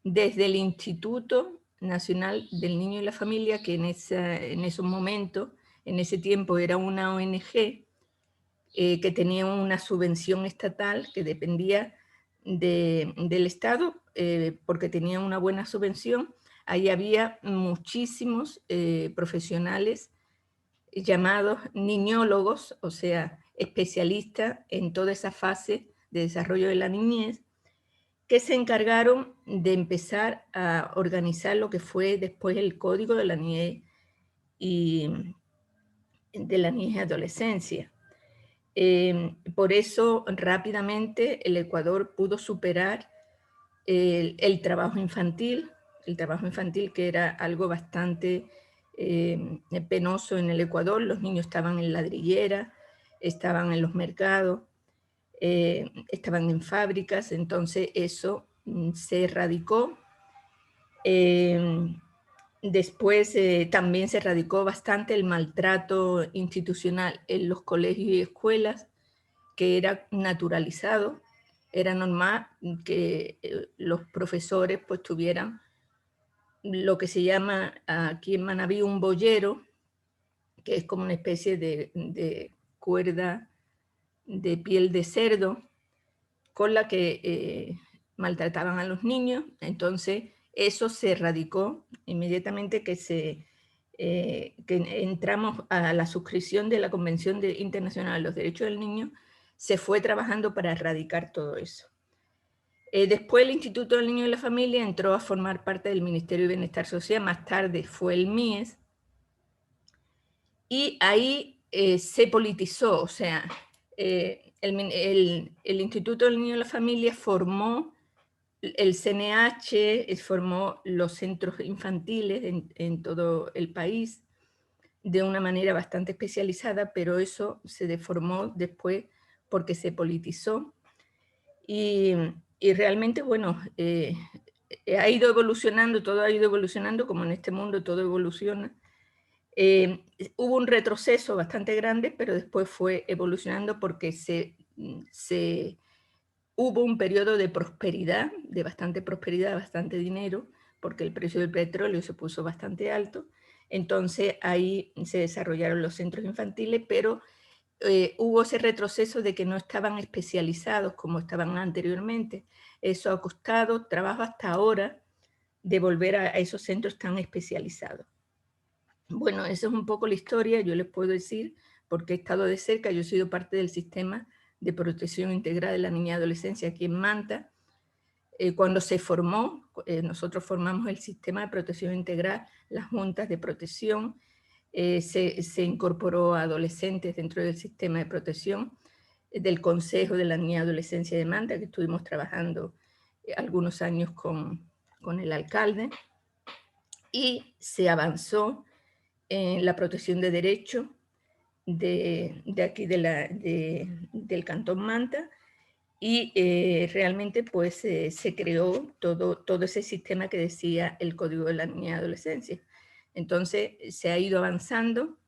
desde el Instituto Nacional del Niño y la Familia, que en esos momentos, en ese tiempo era una ONG, que tenía una subvención estatal que dependía del Estado, porque tenía una buena subvención. Ahí había muchísimos profesionales llamados niñólogos, o sea, especialistas en toda esa fase de desarrollo de la niñez, que se encargaron de empezar a organizar lo que fue después el Código de la Niñez y Adolescencia. Por eso rápidamente el Ecuador pudo superar el trabajo infantil, que era algo bastante penoso en el Ecuador. Los niños estaban en ladrillera, estaban en los mercados, estaban en fábricas. Entonces eso se erradicó. Después también se erradicó bastante el maltrato institucional en los colegios y escuelas, que era naturalizado. Era normal que los profesores pues tuvieran lo que se llama aquí en Manabí un boyero, que es como una especie de cuerda de piel de cerdo con la que maltrataban a los niños. Entonces eso se erradicó inmediatamente que entramos a la suscripción de la Convención Internacional de los Derechos del Niño. Se fue trabajando para erradicar todo eso. Después el Instituto del Niño y la Familia entró a formar parte del Ministerio de Bienestar Social, más tarde fue el MIES, y ahí se politizó, o sea, el Instituto del Niño y la Familia formó el CNH, formó los centros infantiles en todo el país de una manera bastante especializada, pero eso se deformó después porque se politizó. Y realmente, bueno, ha ido evolucionando, todo ha ido evolucionando, como en este mundo todo evoluciona. Hubo un retroceso bastante grande, pero después fue evolucionando porque hubo un periodo de prosperidad, de bastante dinero, porque el precio del petróleo se puso bastante alto. Entonces ahí se desarrollaron los centros infantiles, pero hubo ese retroceso de que no estaban especializados como estaban anteriormente. Eso ha costado trabajo hasta ahora de volver a esos centros tan especializados. Bueno, esa es un poco la historia, yo les puedo decir, porque he estado de cerca, yo he sido parte del sistema de protección integral de la niña y adolescencia aquí en Manta. Cuando se formó, nosotros formamos el sistema de protección integral, las juntas de protección, se incorporó a adolescentes dentro del sistema de protección del Consejo de la Niña y Adolescencia de Manta, que estuvimos trabajando algunos años con el alcalde, y se avanzó en la protección de derechos de aquí del Cantón Manta, y realmente pues se creó todo ese sistema que decía el Código de la Niña y Adolescencia. Entonces se ha ido avanzando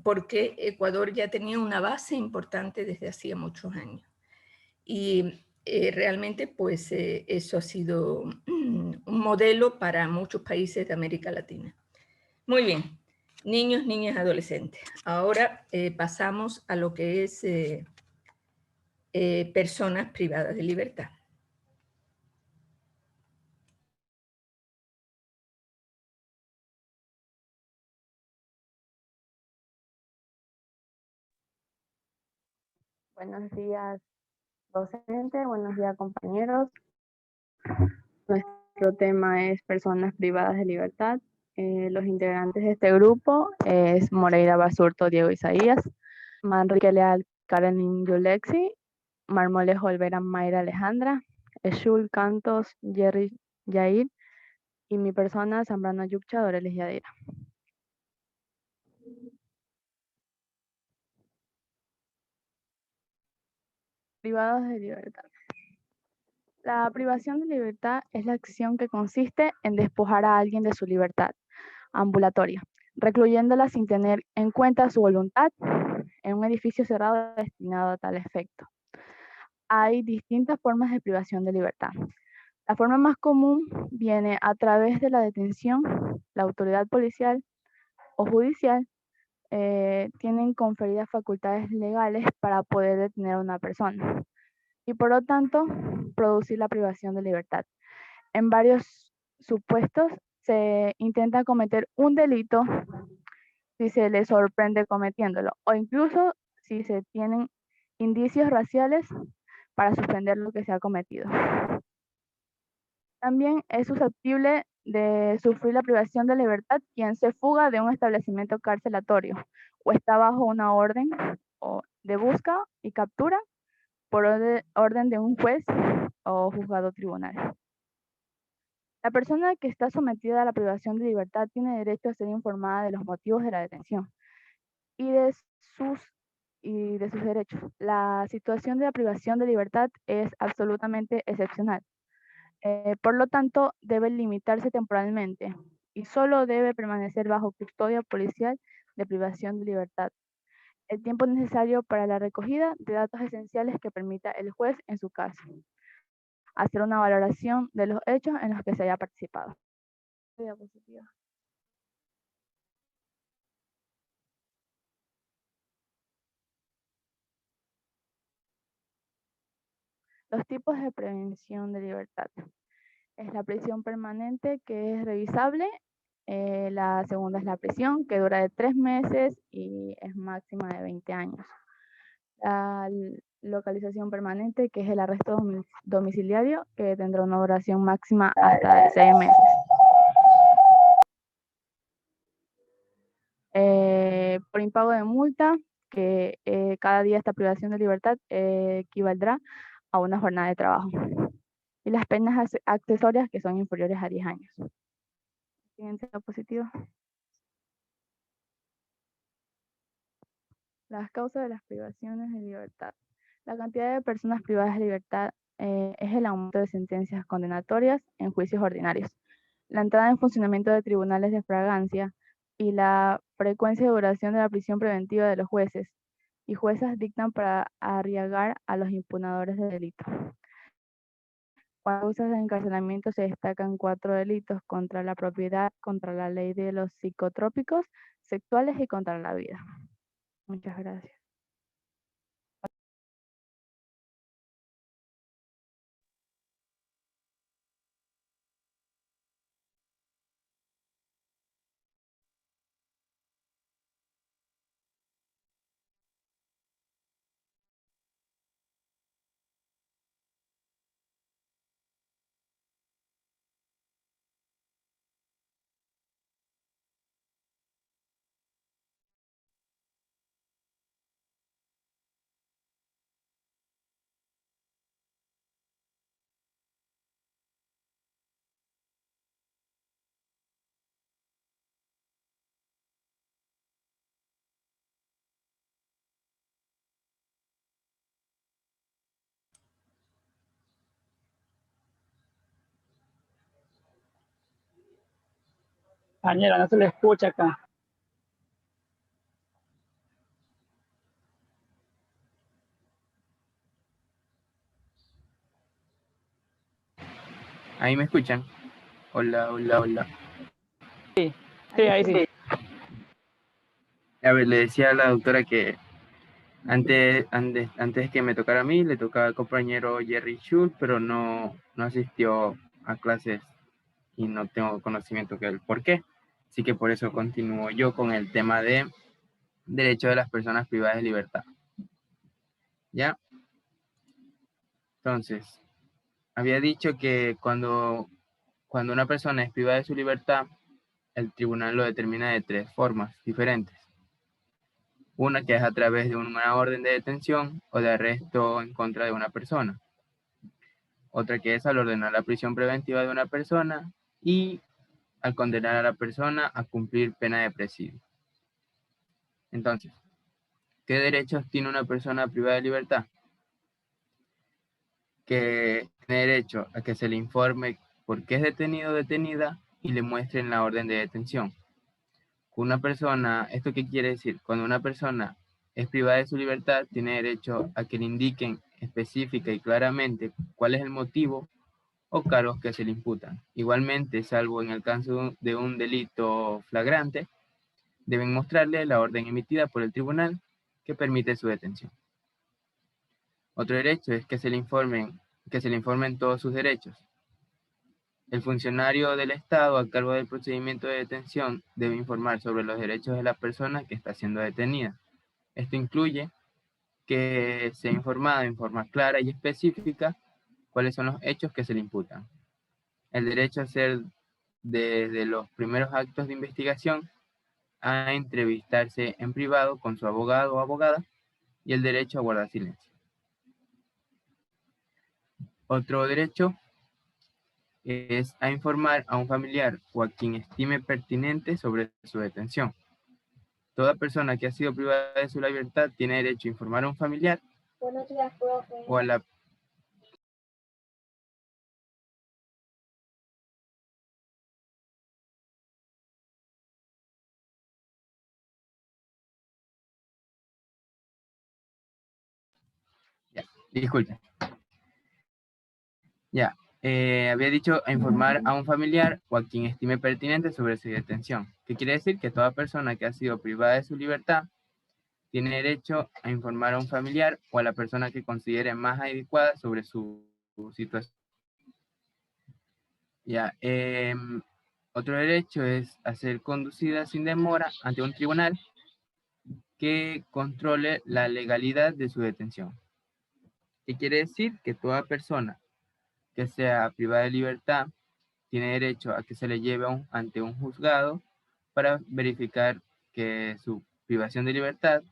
porque Ecuador ya tenía una base importante desde hacía muchos años. Y realmente pues eso ha sido un modelo para muchos países de América Latina. Muy bien, niños, niñas, adolescentes. Ahora pasamos a lo que es personas privadas de libertad. Buenos días, docente. Buenos días, compañeros. Nuestro tema es personas privadas de libertad. Los integrantes de este grupo es Moreira Basurto, Diego Isaías, Manrique Leal, Karen Yulexi, Marmolejo Olvera, Mayra Alejandra, Eshul Cantos, Jerry Yair, y mi persona, Zambrano Yuccha, Dorelis Yadira. Privados de libertad. La privación de libertad es la acción que consiste en despojar a alguien de su libertad ambulatoria, recluyéndola sin tener en cuenta su voluntad en un edificio cerrado destinado a tal efecto. Hay distintas formas de privación de libertad. La forma más común viene a través de la detención. La autoridad policial o judicial tienen conferidas facultades legales para poder detener a una persona y por lo tanto producir la privación de libertad. En varios supuestos se intenta cometer un delito si se le sorprende cometiéndolo, o incluso si se tienen indicios raciales para suspender lo que se ha cometido. También es susceptible de sufrir la privación de libertad quien se fuga de un establecimiento carcelatorio o está bajo una orden de busca y captura por orden de un juez o juzgado tribunal. La persona que está sometida a la privación de libertad tiene derecho a ser informada de los motivos de la detención y de sus y de sus derechos. La situación de la privación de libertad es absolutamente excepcional. Por lo tanto, debe limitarse temporalmente y solo debe permanecer bajo custodia policial de privación de libertad el tiempo necesario para la recogida de datos esenciales que permita el juez, en su caso, hacer una valoración de los hechos en los que se haya participado. Diapositiva. Los tipos de prevención de libertad. Es la prisión permanente, que es revisable. La segunda es la prisión, que dura de 3 meses y es máxima de 20 años. La localización permanente, que es el arresto domiciliario, que tendrá una duración máxima hasta de 6 meses. Por impago de multa, que cada día esta privación de libertad equivaldrá a una jornada de trabajo. Y las penas accesorias, que son inferiores a 10 años. Siguiente diapositiva. Las causas de las privaciones de libertad. La cantidad de personas privadas de libertad es el aumento de sentencias condenatorias en juicios ordinarios, la entrada en funcionamiento de tribunales de fragancia y la frecuencia de duración de la prisión preventiva de los jueces y juezas dictan para arriesgar a los impunadores de delito. Cuando causas de encarcelamiento se destacan 4 delitos: contra la propiedad, contra la ley de los psicotrópicos sexuales y contra la vida. Muchas gracias. Compañera, no se le escucha acá. ¿Ahí me escuchan? Hola, hola, hola. Sí, ahí sí. A ver, le decía a la doctora que antes de que me tocara a mí, le tocaba al compañero Jerry Schultz, pero no asistió a clases y no tengo conocimiento del por qué. Así que por eso continúo yo con el tema de derecho de las personas privadas de libertad. ¿Ya? Entonces, había dicho que cuando una persona es privada de su libertad, el tribunal lo determina de 3 formas diferentes. Una que es a través de una orden de detención o de arresto en contra de una persona. Otra que es al ordenar la prisión preventiva de una persona y al condenar a la persona a cumplir pena de presidio. Entonces, ¿qué derechos tiene una persona privada de libertad? Que tiene derecho a que se le informe por qué es detenido o detenida y le muestren la orden de detención. Una persona, ¿esto qué quiere decir? Cuando una persona es privada de su libertad, tiene derecho a que le indiquen específica y claramente cuál es el motivo o cargos que se le imputan. Igualmente, salvo en el caso de un delito flagrante, deben mostrarle la orden emitida por el tribunal que permite su detención. Otro derecho es que se le informen todos sus derechos. El funcionario del Estado a cargo del procedimiento de detención debe informar sobre los derechos de la persona que está siendo detenida. Esto incluye que sea informada en forma clara y específica cuáles son los hechos que se le imputan. El derecho a ser desde los primeros actos de investigación a entrevistarse en privado con su abogado o abogada y el derecho a guardar silencio. Otro derecho es a informar a un familiar o a quien estime pertinente sobre su detención. Toda persona que ha sido privada de su libertad tiene derecho a informar a un familiar. Buenos días, profe. O a la... Ya, disculpe. Ya, había dicho a informar a un familiar o a quien estime pertinente sobre su detención. ¿Qué quiere decir? Que toda persona que ha sido privada de su libertad tiene derecho a informar a un familiar o a la persona que considere más adecuada sobre su situación. Ya, otro derecho es a ser conducida sin demora ante un tribunal que controle la legalidad de su detención. ¿Qué quiere decir? Que toda persona que sea privada de libertad tiene derecho a que se le lleve ante un juzgado para verificar que su privación de libertad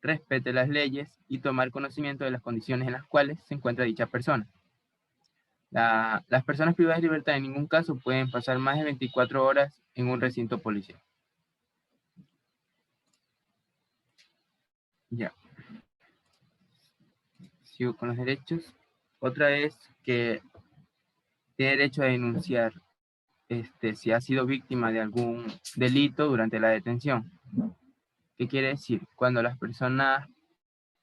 respete las leyes y tomar conocimiento de las condiciones en las cuales se encuentra dicha persona. Las personas privadas de libertad en ningún caso pueden pasar más de 24 horas en un recinto policial. Ya. Sigo con los derechos. Otra es que tiene derecho a denunciar si ha sido víctima de algún delito durante la detención. ¿Qué quiere decir? Cuando las personas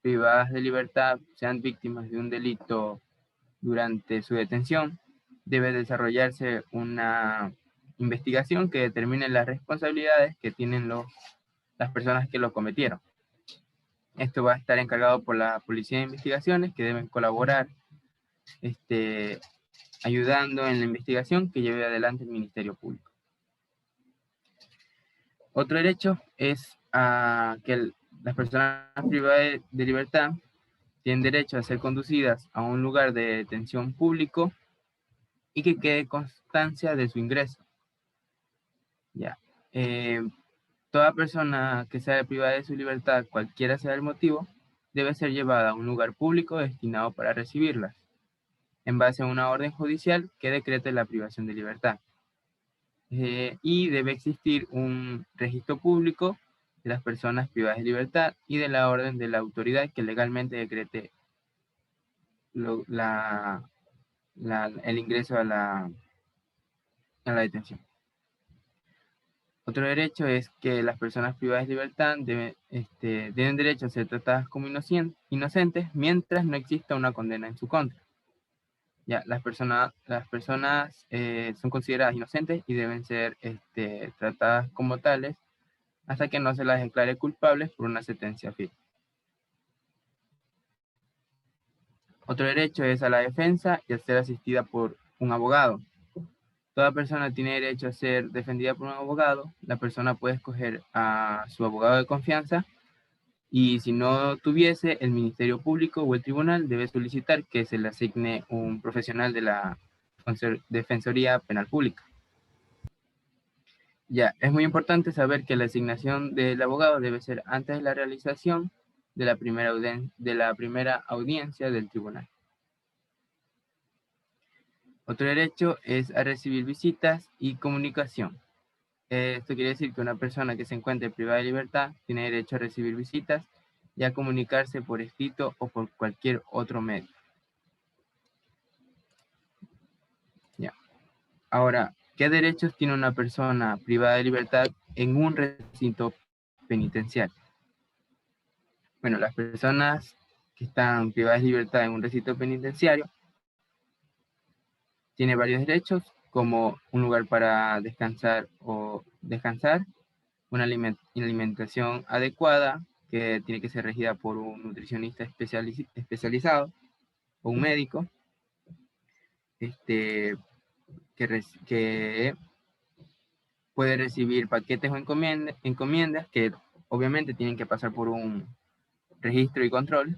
privadas de libertad sean víctimas de un delito durante su detención, debe desarrollarse una investigación que determine las responsabilidades que tienen las personas que lo cometieron. Esto va a estar encargado por la Policía de Investigaciones, que deben colaborar ayudando en la investigación que lleve adelante el Ministerio Público. Otro derecho es que las personas privadas de libertad tienen derecho a ser conducidas a un lugar de detención público y que quede constancia de su ingreso. Ya. Toda persona que sea privada de su libertad, cualquiera sea el motivo, debe ser llevada a un lugar público destinado para recibirlas, en base a una orden judicial que decrete la privación de libertad. Y debe existir un registro público de las personas privadas de libertad y de la orden de la autoridad que legalmente decrete el ingreso a la detención. Otro derecho es que las personas privadas de libertad tienen derecho a ser tratadas como inocentes mientras no exista una condena en su contra. Ya, las personas son consideradas inocentes y deben ser tratadas como tales hasta que no se las declare culpables por una sentencia firme. Otro derecho es a la defensa y a ser asistida por un abogado. Toda persona tiene derecho a ser defendida por un abogado. La persona puede escoger a su abogado de confianza y si no tuviese, el Ministerio Público o el tribunal debe solicitar que se le asigne un profesional de la Defensoría Penal Pública. Ya, es muy importante saber que la asignación del abogado debe ser antes de la realización de la primera audiencia del tribunal. Otro derecho es a recibir visitas y comunicación. Esto quiere decir que una persona que se encuentre privada de libertad tiene derecho a recibir visitas y a comunicarse por escrito o por cualquier otro medio. Ya. Ahora, ¿qué derechos tiene una persona privada de libertad en un recinto penitenciario? Bueno, las personas que están privadas de libertad en un recinto penitenciario tienen varios derechos, como un lugar para descansar, una alimentación adecuada que tiene que ser regida por un nutricionista especializado o un médico, que puede recibir paquetes o encomiendas que obviamente tienen que pasar por un registro y control.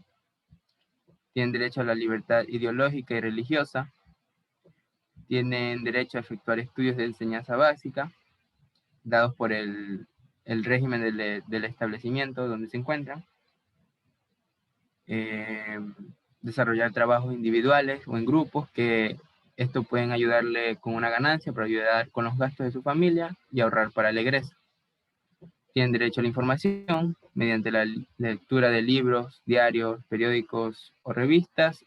Tienen derecho a la libertad ideológica y religiosa. Tienen derecho a efectuar estudios de enseñanza básica dados por el régimen del establecimiento donde se encuentran. Desarrollar trabajos individuales o en grupos que esto pueden ayudarle con una ganancia para ayudar con los gastos de su familia y ahorrar para el egreso. Tienen derecho a la información mediante la lectura de libros, diarios, periódicos o revistas,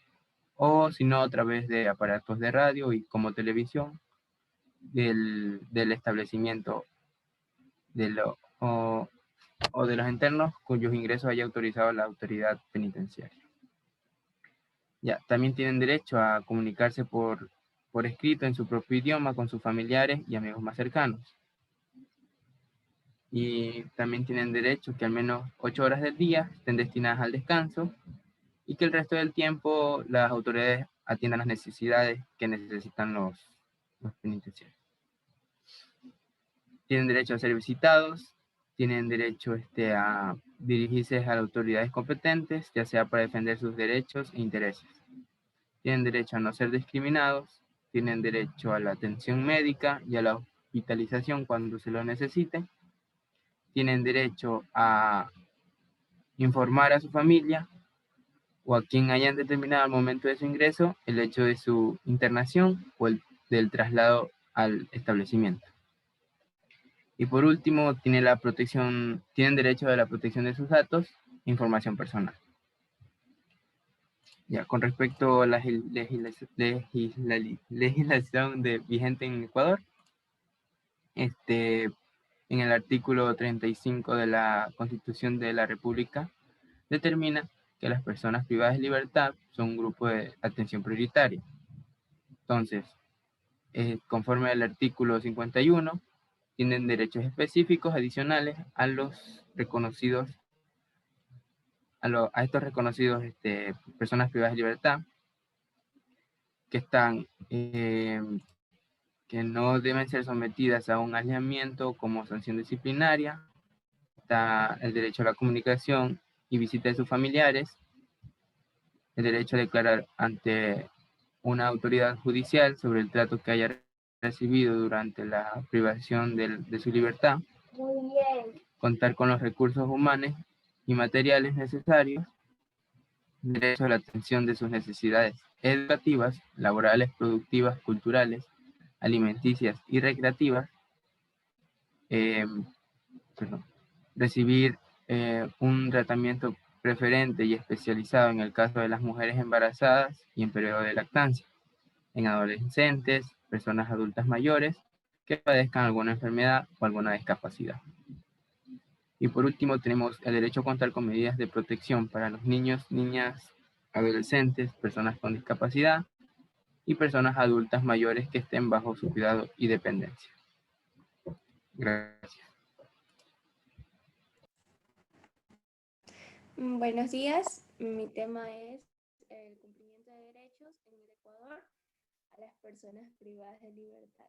o si no, a través de aparatos de radio y como televisión del establecimiento o de los internos cuyos ingresos haya autorizado la autoridad penitenciaria. Ya, también tienen derecho a comunicarse por escrito en su propio idioma con sus familiares y amigos más cercanos. Y también tienen derecho que al menos 8 horas del día estén destinadas al descanso y que el resto del tiempo las autoridades atiendan las necesidades que necesitan los penitenciarios. Tienen derecho a ser visitados, tienen derecho a dirigirse a las autoridades competentes, ya sea para defender sus derechos e intereses. Tienen derecho a no ser discriminados, tienen derecho a la atención médica y a la hospitalización cuando se lo necesite. Tienen derecho a informar a su familia o a quien hayan determinado al momento de su ingreso el hecho de su internación o del traslado al establecimiento. Y por último, tienen derecho a la protección de sus datos e información personal. Ya, con respecto a la legislación vigente en Ecuador, en el artículo 35 de la Constitución de la República, determina que las personas privadas de libertad son un grupo de atención prioritaria. Entonces, conforme al artículo 51, tienen derechos específicos adicionales a los reconocidos, a estos reconocidos personas privadas de libertad, que están, que no deben ser sometidas a un aislamiento como sanción disciplinaria. Está el derecho a la comunicación y visita de sus familiares, el derecho a declarar ante una autoridad judicial sobre el trato que haya recibido durante la privación de su libertad, contar con los recursos humanos y materiales necesarios, derecho a la atención de sus necesidades educativas, laborales, productivas, culturales, alimenticias y recreativas, recibir un tratamiento preferente y especializado en el caso de las mujeres embarazadas y en periodo de lactancia, en adolescentes, personas adultas mayores que padezcan alguna enfermedad o alguna discapacidad. Y por último tenemos el derecho a contar con medidas de protección para los niños, niñas, adolescentes, personas con discapacidad y personas adultas mayores que estén bajo su cuidado y dependencia. Gracias. Buenos días, mi tema es el cumplimiento de derechos en el Ecuador a las personas privadas de libertad.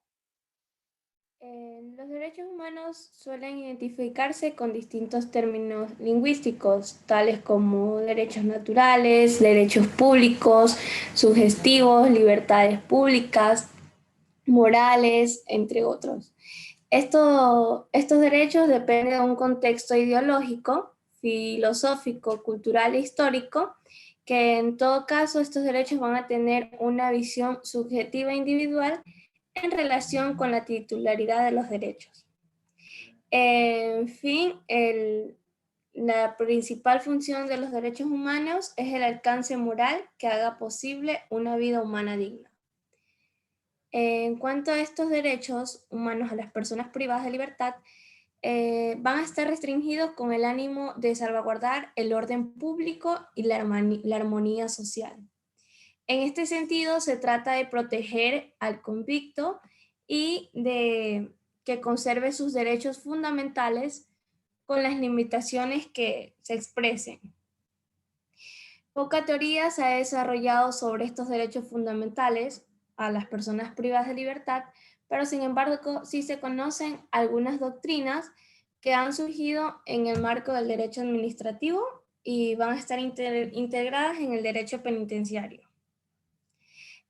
Los derechos humanos suelen identificarse con distintos términos lingüísticos, tales como derechos naturales, derechos públicos, subjetivos, libertades públicas, morales, entre otros. Estos derechos dependen de un contexto ideológico, filosófico, cultural e histórico, que en todo caso estos derechos van a tener una visión subjetiva e individual en relación con la titularidad de los derechos. En fin, la principal función de los derechos humanos es el alcance moral que haga posible una vida humana digna. En cuanto a estos derechos humanos a las personas privadas de libertad, van a estar restringidos con el ánimo de salvaguardar el orden público y la armonía social. En este sentido, se trata de proteger al convicto y de que conserve sus derechos fundamentales con las limitaciones que se expresen. Poca teoría se ha desarrollado sobre estos derechos fundamentales a las personas privadas de libertad, pero sin embargo sí se conocen algunas doctrinas que han surgido en el marco del derecho administrativo y van a estar integradas en el derecho penitenciario.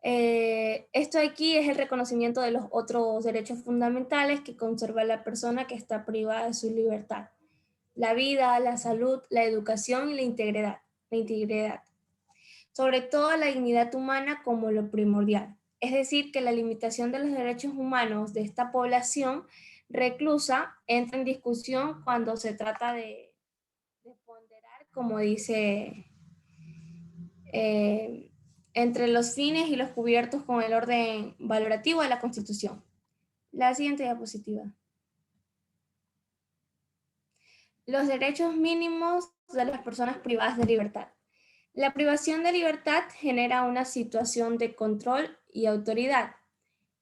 Esto aquí es el reconocimiento de los otros derechos fundamentales que conserva la persona que está privada de su libertad: la vida, la salud, la educación y la integridad. Sobre todo la dignidad humana como lo primordial. Es decir, que la limitación de los derechos humanos de esta población reclusa entra en discusión cuando se trata de ponderar, como dice, entre los fines y los cubiertos con el orden valorativo de la Constitución. La siguiente diapositiva. Los derechos mínimos de las personas privadas de libertad. La privación de libertad genera una situación de control y autoridad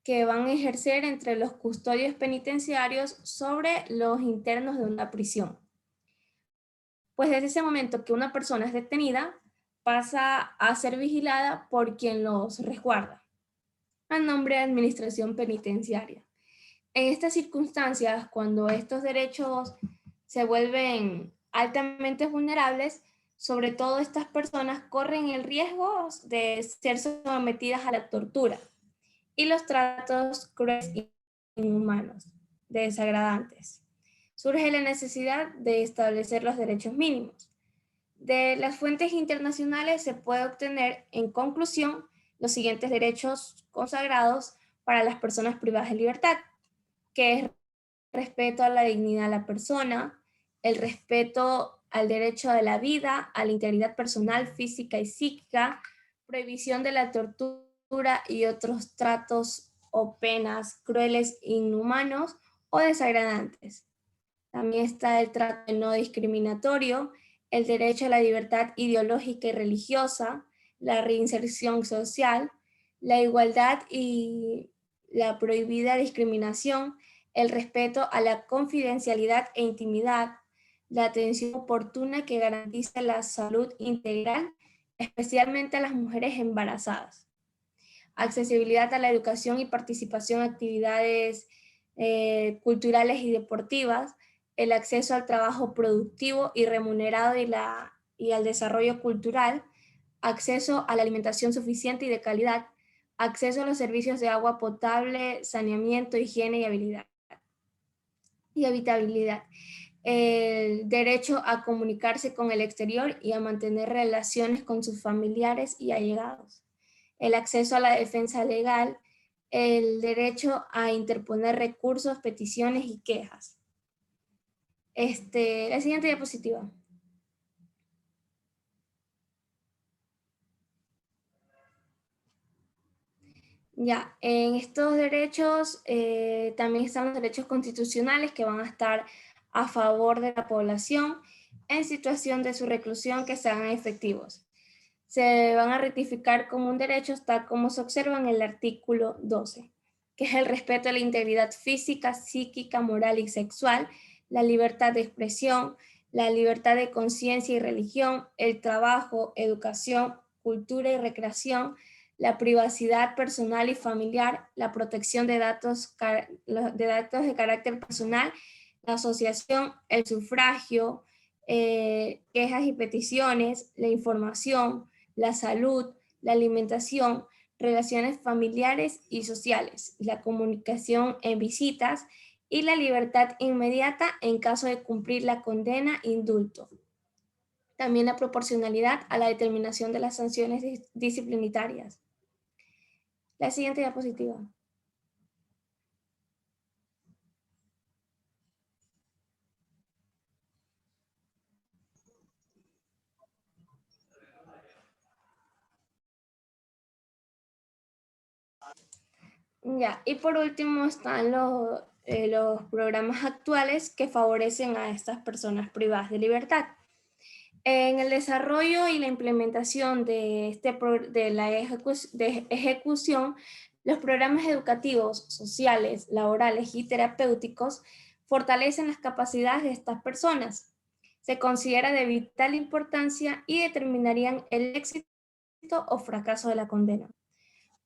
que van a ejercer entre los custodios penitenciarios sobre los internos de una prisión. Pues desde ese momento que una persona es detenida, pasa a ser vigilada por quien los resguarda, a nombre de administración penitenciaria. En estas circunstancias, cuando estos derechos se vuelven altamente vulnerables, sobre todo estas personas corren el riesgo de ser sometidas a la tortura y los tratos crueles e inhumanos, desagradantes. Surge la necesidad de establecer los derechos mínimos. De las fuentes internacionales se puede obtener, en conclusión, los siguientes derechos consagrados para las personas privadas de libertad, que es respeto a la dignidad de la persona, el respeto al derecho a la vida, a la integridad personal, física y psíquica, prohibición de la tortura y otros tratos o penas crueles, inhumanos o desagradantes. También está el trato no discriminatorio, el derecho a la libertad ideológica y religiosa, la reinserción social, la igualdad y la prohibida discriminación, el respeto a la confidencialidad e intimidad, la atención oportuna que garantiza la salud integral, especialmente a las mujeres embarazadas, accesibilidad a la educación y participación en actividades culturales y deportivas, el acceso al trabajo productivo y remunerado y al desarrollo cultural, acceso a la alimentación suficiente y de calidad, acceso a los servicios de agua potable, saneamiento, higiene y habitabilidad, el derecho a comunicarse con el exterior y a mantener relaciones con sus familiares y allegados, el acceso a la defensa legal, el derecho a interponer recursos, peticiones y quejas. La siguiente diapositiva. Ya, en estos derechos también están los derechos constitucionales que van a estar a favor de la población en situación de su reclusión que sean efectivos. Se van a ratificar como un derecho tal como se observa en el artículo 12, que es el respeto a la integridad física, psíquica, moral y sexual, la libertad de expresión, la libertad de conciencia y religión, el trabajo, educación, cultura y recreación, la privacidad personal y familiar, la protección de datos de carácter personal, la asociación, el sufragio, quejas y peticiones, la información, la salud, la alimentación, relaciones familiares y sociales, la comunicación en visitas y la libertad inmediata en caso de cumplir la condena, indulto. También la proporcionalidad a la determinación de las sanciones disciplinarias. La siguiente diapositiva. Ya, y por último están los programas actuales que favorecen a estas personas privadas de libertad. En el desarrollo y la implementación de la ejecución, los programas educativos, sociales, laborales y terapéuticos fortalecen las capacidades de estas personas. Se considera de vital importancia y determinarían el éxito o fracaso de la condena.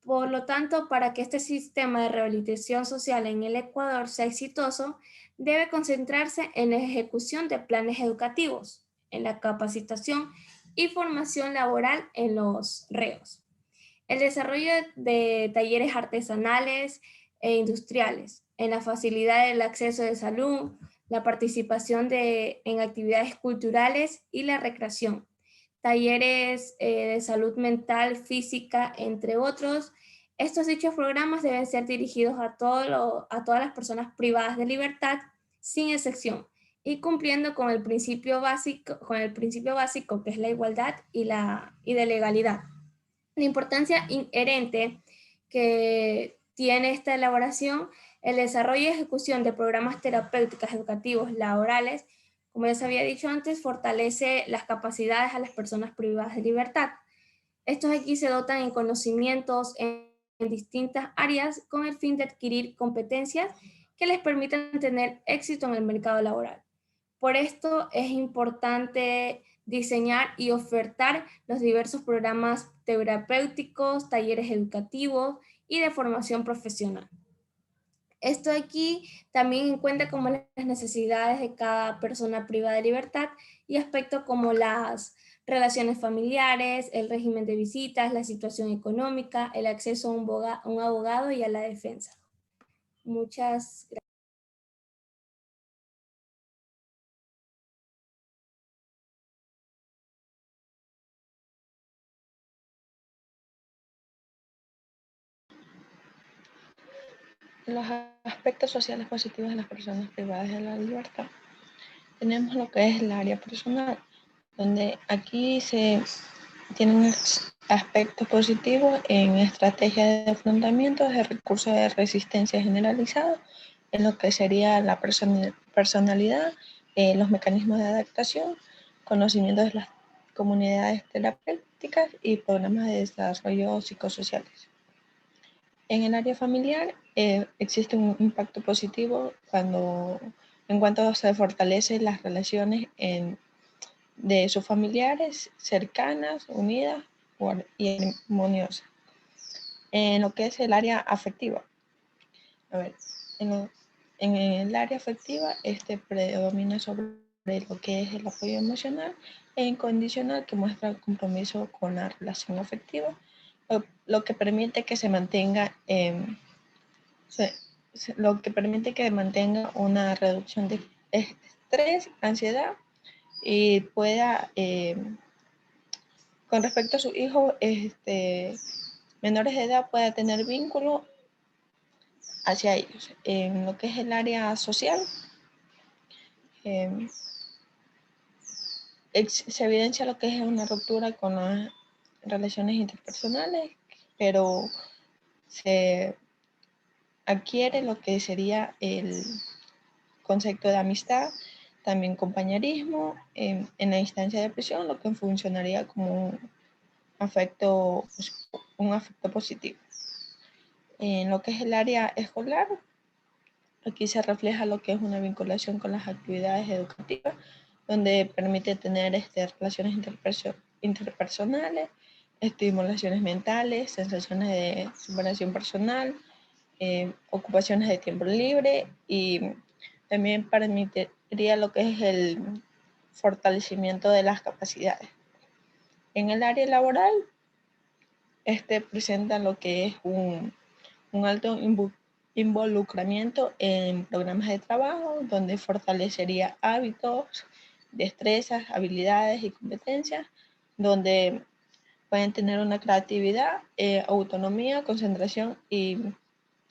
Por lo tanto, para que este sistema de rehabilitación social en el Ecuador sea exitoso, debe concentrarse en la ejecución de planes educativos, en la capacitación y formación laboral en los reos, el desarrollo de talleres artesanales e industriales, en la facilidad del acceso de salud, la participación en actividades culturales y la recreación, talleres de salud mental, física, entre otros, Estos dichos programas deben ser dirigidos a todas las personas privadas de libertad, sin excepción, y cumpliendo con el principio básico que es la igualdad y de legalidad. La importancia inherente que tiene esta elaboración, el desarrollo y ejecución de programas terapéuticos, educativos, laborales, como ya se había dicho antes, fortalece las capacidades a las personas privadas de libertad. Estos aquí se dotan en conocimientos en distintas áreas con el fin de adquirir competencias que les permitan tener éxito en el mercado laboral. Por esto es importante diseñar y ofertar los diversos programas terapéuticos, talleres educativos y de formación profesional. Esto aquí también en cuenta como las necesidades de cada persona privada de libertad y aspectos como las relaciones familiares, el régimen de visitas, la situación económica, el acceso a un abogado y a la defensa. Muchas gracias. Los aspectos sociales positivos de las personas privadas de la libertad. Tenemos lo que es el área personal, donde aquí se tienen aspectos positivos en estrategias de afrontamiento de recursos de resistencia generalizada, en lo que sería la personalidad, los mecanismos de adaptación, conocimiento de las comunidades terapéuticas y programas de desarrollo psicosociales. En el área familiar existe un impacto positivo en cuanto se fortalecen las relaciones de sus familiares cercanas, unidas y armoniosas. En lo que es el área afectiva. A ver, en el área afectiva predomina sobre lo que es el apoyo emocional e incondicional que muestra el compromiso con la relación afectiva, lo que permite que se mantenga una reducción de estrés, ansiedad y pueda, con respecto a sus hijos menores de edad, pueda tener vínculo hacia ellos. En lo que es el área social, se evidencia lo que es una ruptura con las relaciones interpersonales, pero se adquiere lo que sería el concepto de amistad, también compañerismo en la instancia de prisión, lo que funcionaría como un afecto positivo. En lo que es el área escolar, aquí se refleja lo que es una vinculación con las actividades educativas, donde permite tener relaciones interpersonales, estimulaciones mentales, sensaciones de superación personal, ocupaciones de tiempo libre, y también permitiría lo que es el fortalecimiento de las capacidades. En el área laboral, presenta lo que es un alto involucramiento en programas de trabajo, donde fortalecería hábitos, destrezas, habilidades y competencias, donde pueden tener una creatividad, autonomía, concentración, y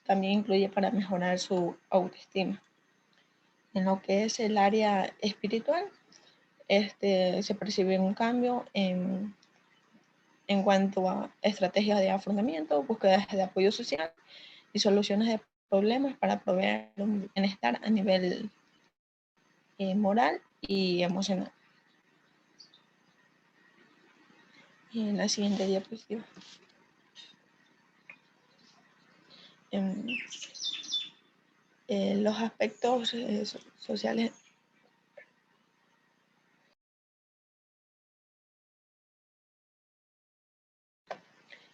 también incluye para mejorar su autoestima. En lo que es el área espiritual, se percibe un cambio en cuanto a estrategias de afrontamiento, búsquedas de apoyo social y soluciones de problemas para proveer un bienestar a nivel moral y emocional. Y en la siguiente diapositiva. Los aspectos sociales.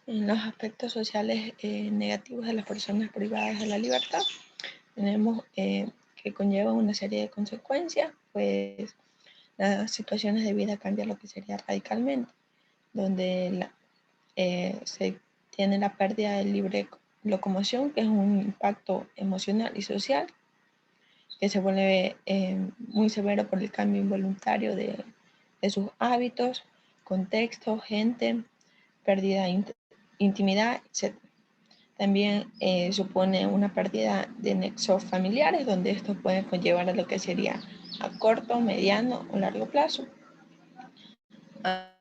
En los aspectos sociales negativos de las personas privadas de la libertad, tenemos que conllevan una serie de consecuencias, pues las situaciones de vida cambian lo que sería radicalmente, donde se tiene la pérdida de libre locomoción, que es un impacto emocional y social, que se vuelve muy severo por el cambio involuntario de sus hábitos, contexto, gente, pérdida de intimidad, etc. También supone una pérdida de nexos familiares, donde esto puede conllevar a lo que sería a corto, mediano o largo plazo.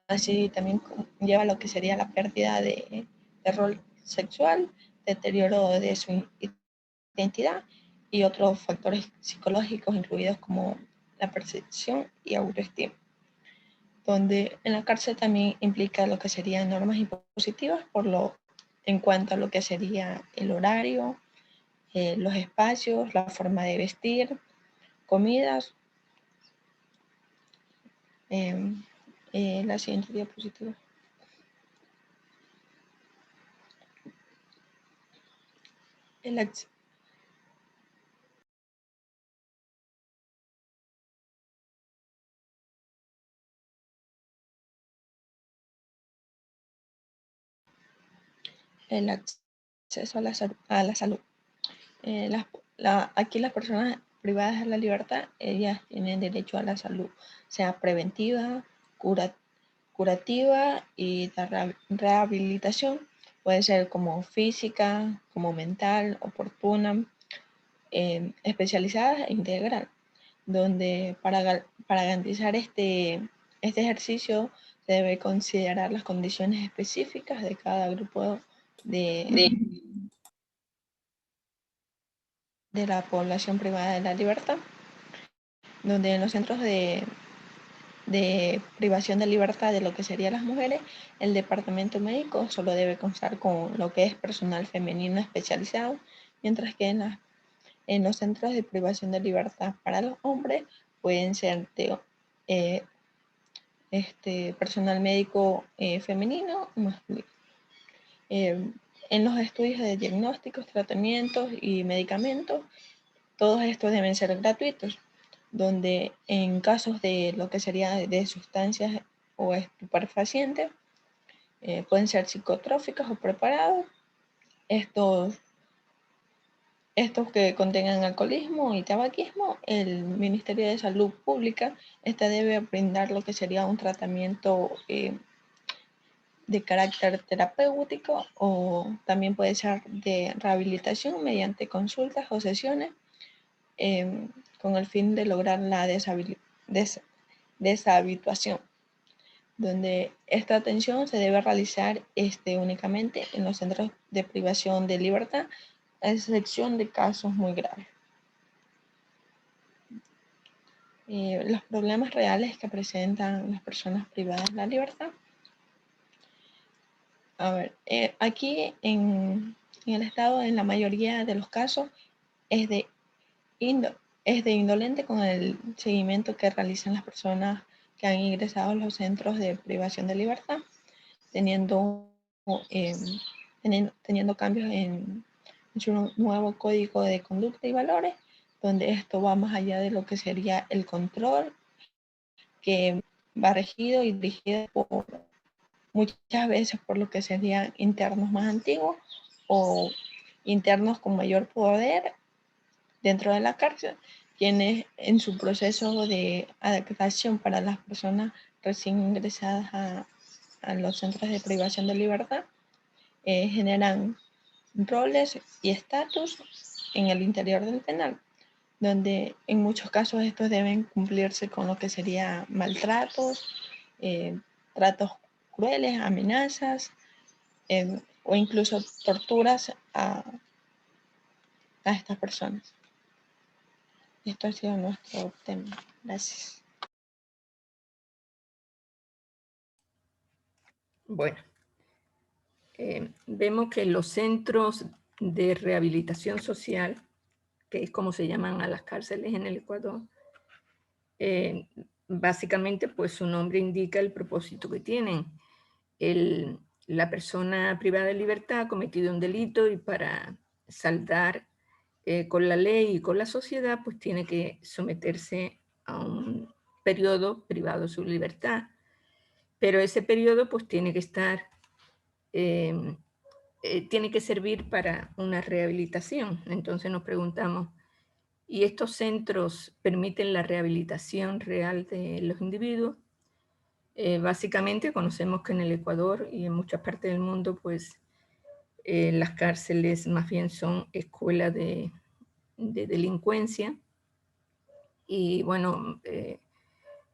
Así también lleva a lo que sería la pérdida de rol sexual, deterioro de su identidad y otros factores psicológicos incluidos como la percepción y autoestima. Donde en la cárcel también implica lo que serían normas impositivas en cuanto a lo que sería el horario, los espacios, la forma de vestir, comidas. La siguiente diapositiva. El acceso. El acceso a la salud. Aquí las personas privadas de la libertad, ellas tienen derecho a la salud, sea preventiva, curativa y de rehabilitación. Puede ser como física, como mental, oportuna, especializada e integral, donde para garantizar este ejercicio se debe considerar las condiciones específicas de cada grupo de la población privada de la libertad, donde en los centros de privación de libertad de lo que serían las mujeres, el departamento médico solo debe constar con lo que es personal femenino especializado, mientras que en los centros de privación de libertad para los hombres pueden ser personal médico femenino y masculino. En los estudios de diagnósticos, tratamientos y medicamentos, todos estos deben ser gratuitos, donde en casos de lo que sería de sustancias o estupefacientes, pueden ser psicotróficas o preparados, estos que contengan alcoholismo y tabaquismo, el Ministerio de Salud Pública debe brindar lo que sería un tratamiento de carácter terapéutico, o también puede ser de rehabilitación mediante consultas o sesiones con el fin de lograr la deshabituación, donde esta atención se debe realizar únicamente en los centros de privación de libertad, a excepción de casos muy graves. Los problemas reales que presentan las personas privadas de la libertad. A ver, aquí en el Estado, en la mayoría de los casos, es de indolente con el seguimiento que realizan las personas que han ingresado a los centros de privación de libertad, teniendo cambios en su nuevo código de conducta y valores, donde esto va más allá de lo que sería el control, que va regido y dirigido muchas veces por lo que serían internos más antiguos o internos con mayor poder dentro de la cárcel, quienes en su proceso de adaptación para las personas recién ingresadas a los centros de privación de libertad, generan roles y estatus en el interior del penal, donde en muchos casos estos deben cumplirse con lo que sería maltratos, tratos crueles, amenazas o incluso torturas a estas personas. Esto ha sido nuestro tema. Gracias. Bueno, vemos que los centros de rehabilitación social, que es como se llaman a las cárceles en el Ecuador, básicamente pues su nombre indica el propósito que tienen. La persona privada de libertad ha cometido un delito y para saldar con la ley y con la sociedad pues tiene que someterse a un periodo privado de su libertad. Pero ese periodo pues tiene que estar, tiene que servir para una rehabilitación. Entonces nos preguntamos, ¿y estos centros permiten la rehabilitación real de los individuos? Básicamente conocemos que en el Ecuador y en muchas partes del mundo pues Las cárceles más bien son escuelas de delincuencia. Y bueno,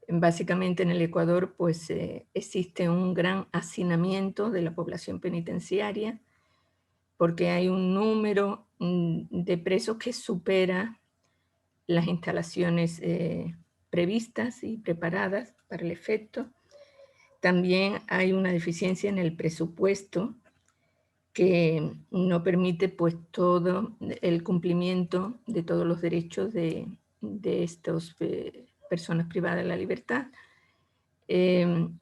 básicamente en el Ecuador pues existe un gran hacinamiento de la población penitenciaria porque hay un número de presos que supera las instalaciones previstas y preparadas para el efecto. También hay una deficiencia en el presupuesto que no permite pues todo el cumplimiento de todos los derechos de estas personas privadas de la libertad. Miren,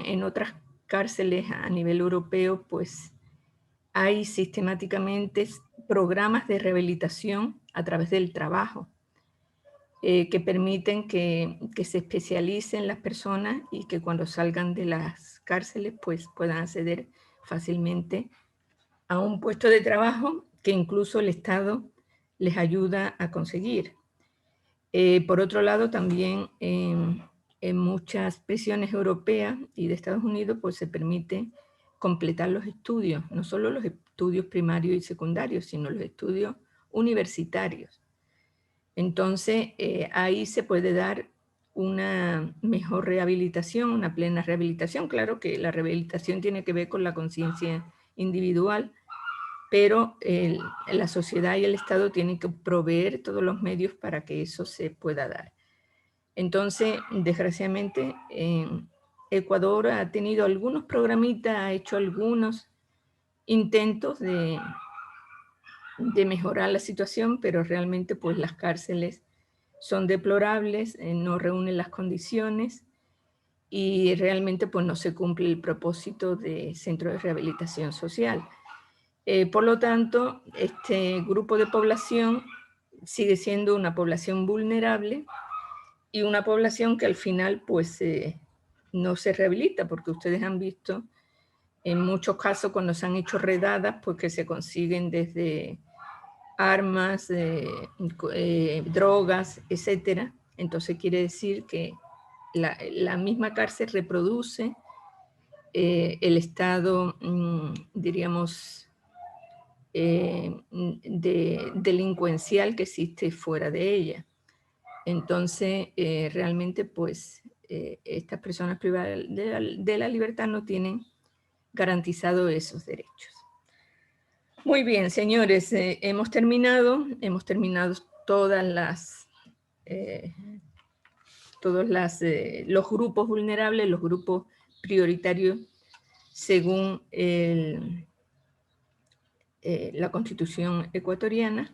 en otras cárceles a nivel europeo pues hay sistemáticamente programas de rehabilitación a través del trabajo que permiten que se especialicen las personas y que cuando salgan de las cárceles pues puedan acceder fácilmente a un puesto de trabajo que incluso el Estado les ayuda a conseguir. Por otro lado, también en muchas prisiones europeas y de Estados Unidos pues se permite completar los estudios, no solo los estudios primarios y secundarios, sino los estudios universitarios. Entonces, ahí se puede dar una mejor rehabilitación, una plena rehabilitación. Claro que la rehabilitación tiene que ver con la conciencia individual, pero la sociedad y el Estado tienen que proveer todos los medios para que eso se pueda dar. Entonces, desgraciadamente, Ecuador ha tenido algunos programitas, ha hecho algunos intentos de mejorar la situación, pero realmente pues las cárceles son deplorables, no reúnen las condiciones y realmente pues no se cumple el propósito de centro de rehabilitación social. Por lo tanto, este grupo de población sigue siendo una población vulnerable y una población que al final pues no se rehabilita, porque ustedes han visto en muchos casos cuando se han hecho redadas, pues que se consiguen desde armas, drogas, etcétera. Entonces quiere decir que la misma cárcel reproduce el estado, diríamos, delincuencial que existe fuera de ella. Entonces, realmente, pues, estas personas privadas de la libertad no tienen garantizado esos derechos. Muy bien, señores, hemos terminado los grupos vulnerables, los grupos prioritarios según la Constitución ecuatoriana.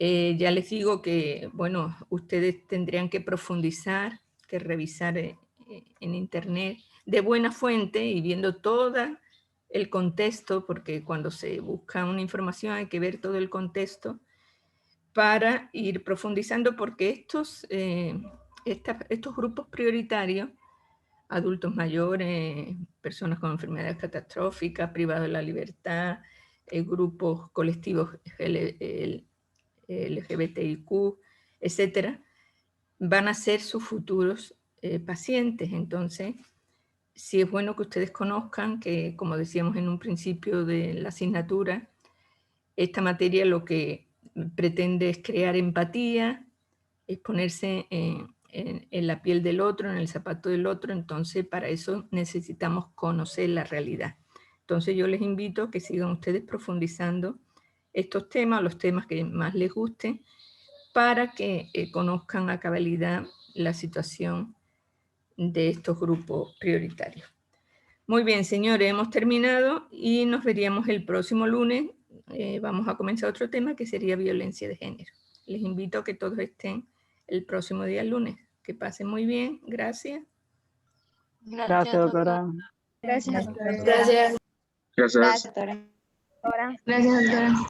Ya les digo que, bueno, ustedes tendrían que profundizar, que revisar en internet de buena fuente y viendo todo el contexto, porque cuando se busca una información hay que ver todo el contexto para ir profundizando, porque estos grupos prioritarios, adultos mayores, personas con enfermedades catastróficas, privados de la libertad, grupos colectivos LGBTIQ, etcétera, van a ser sus futuros pacientes. Entonces, sí es bueno que ustedes conozcan que, como decíamos en un principio de la asignatura, esta materia lo que pretende es crear empatía, es ponerse en la piel del otro, en el zapato del otro. Entonces, para eso necesitamos conocer la realidad. Entonces, yo les invito a que sigan ustedes profundizando estos temas, los temas que más les gusten, para que conozcan a cabalidad la situación de estos grupos prioritarios. Muy bien, señores, hemos terminado y nos veríamos el próximo lunes. Vamos a comenzar otro tema que sería violencia de género. Les invito a que todos estén el próximo día lunes. Que pasen muy bien. Gracias. Gracias, doctora. Gracias. Gracias. Gracias, doctora. Gracias, doctora.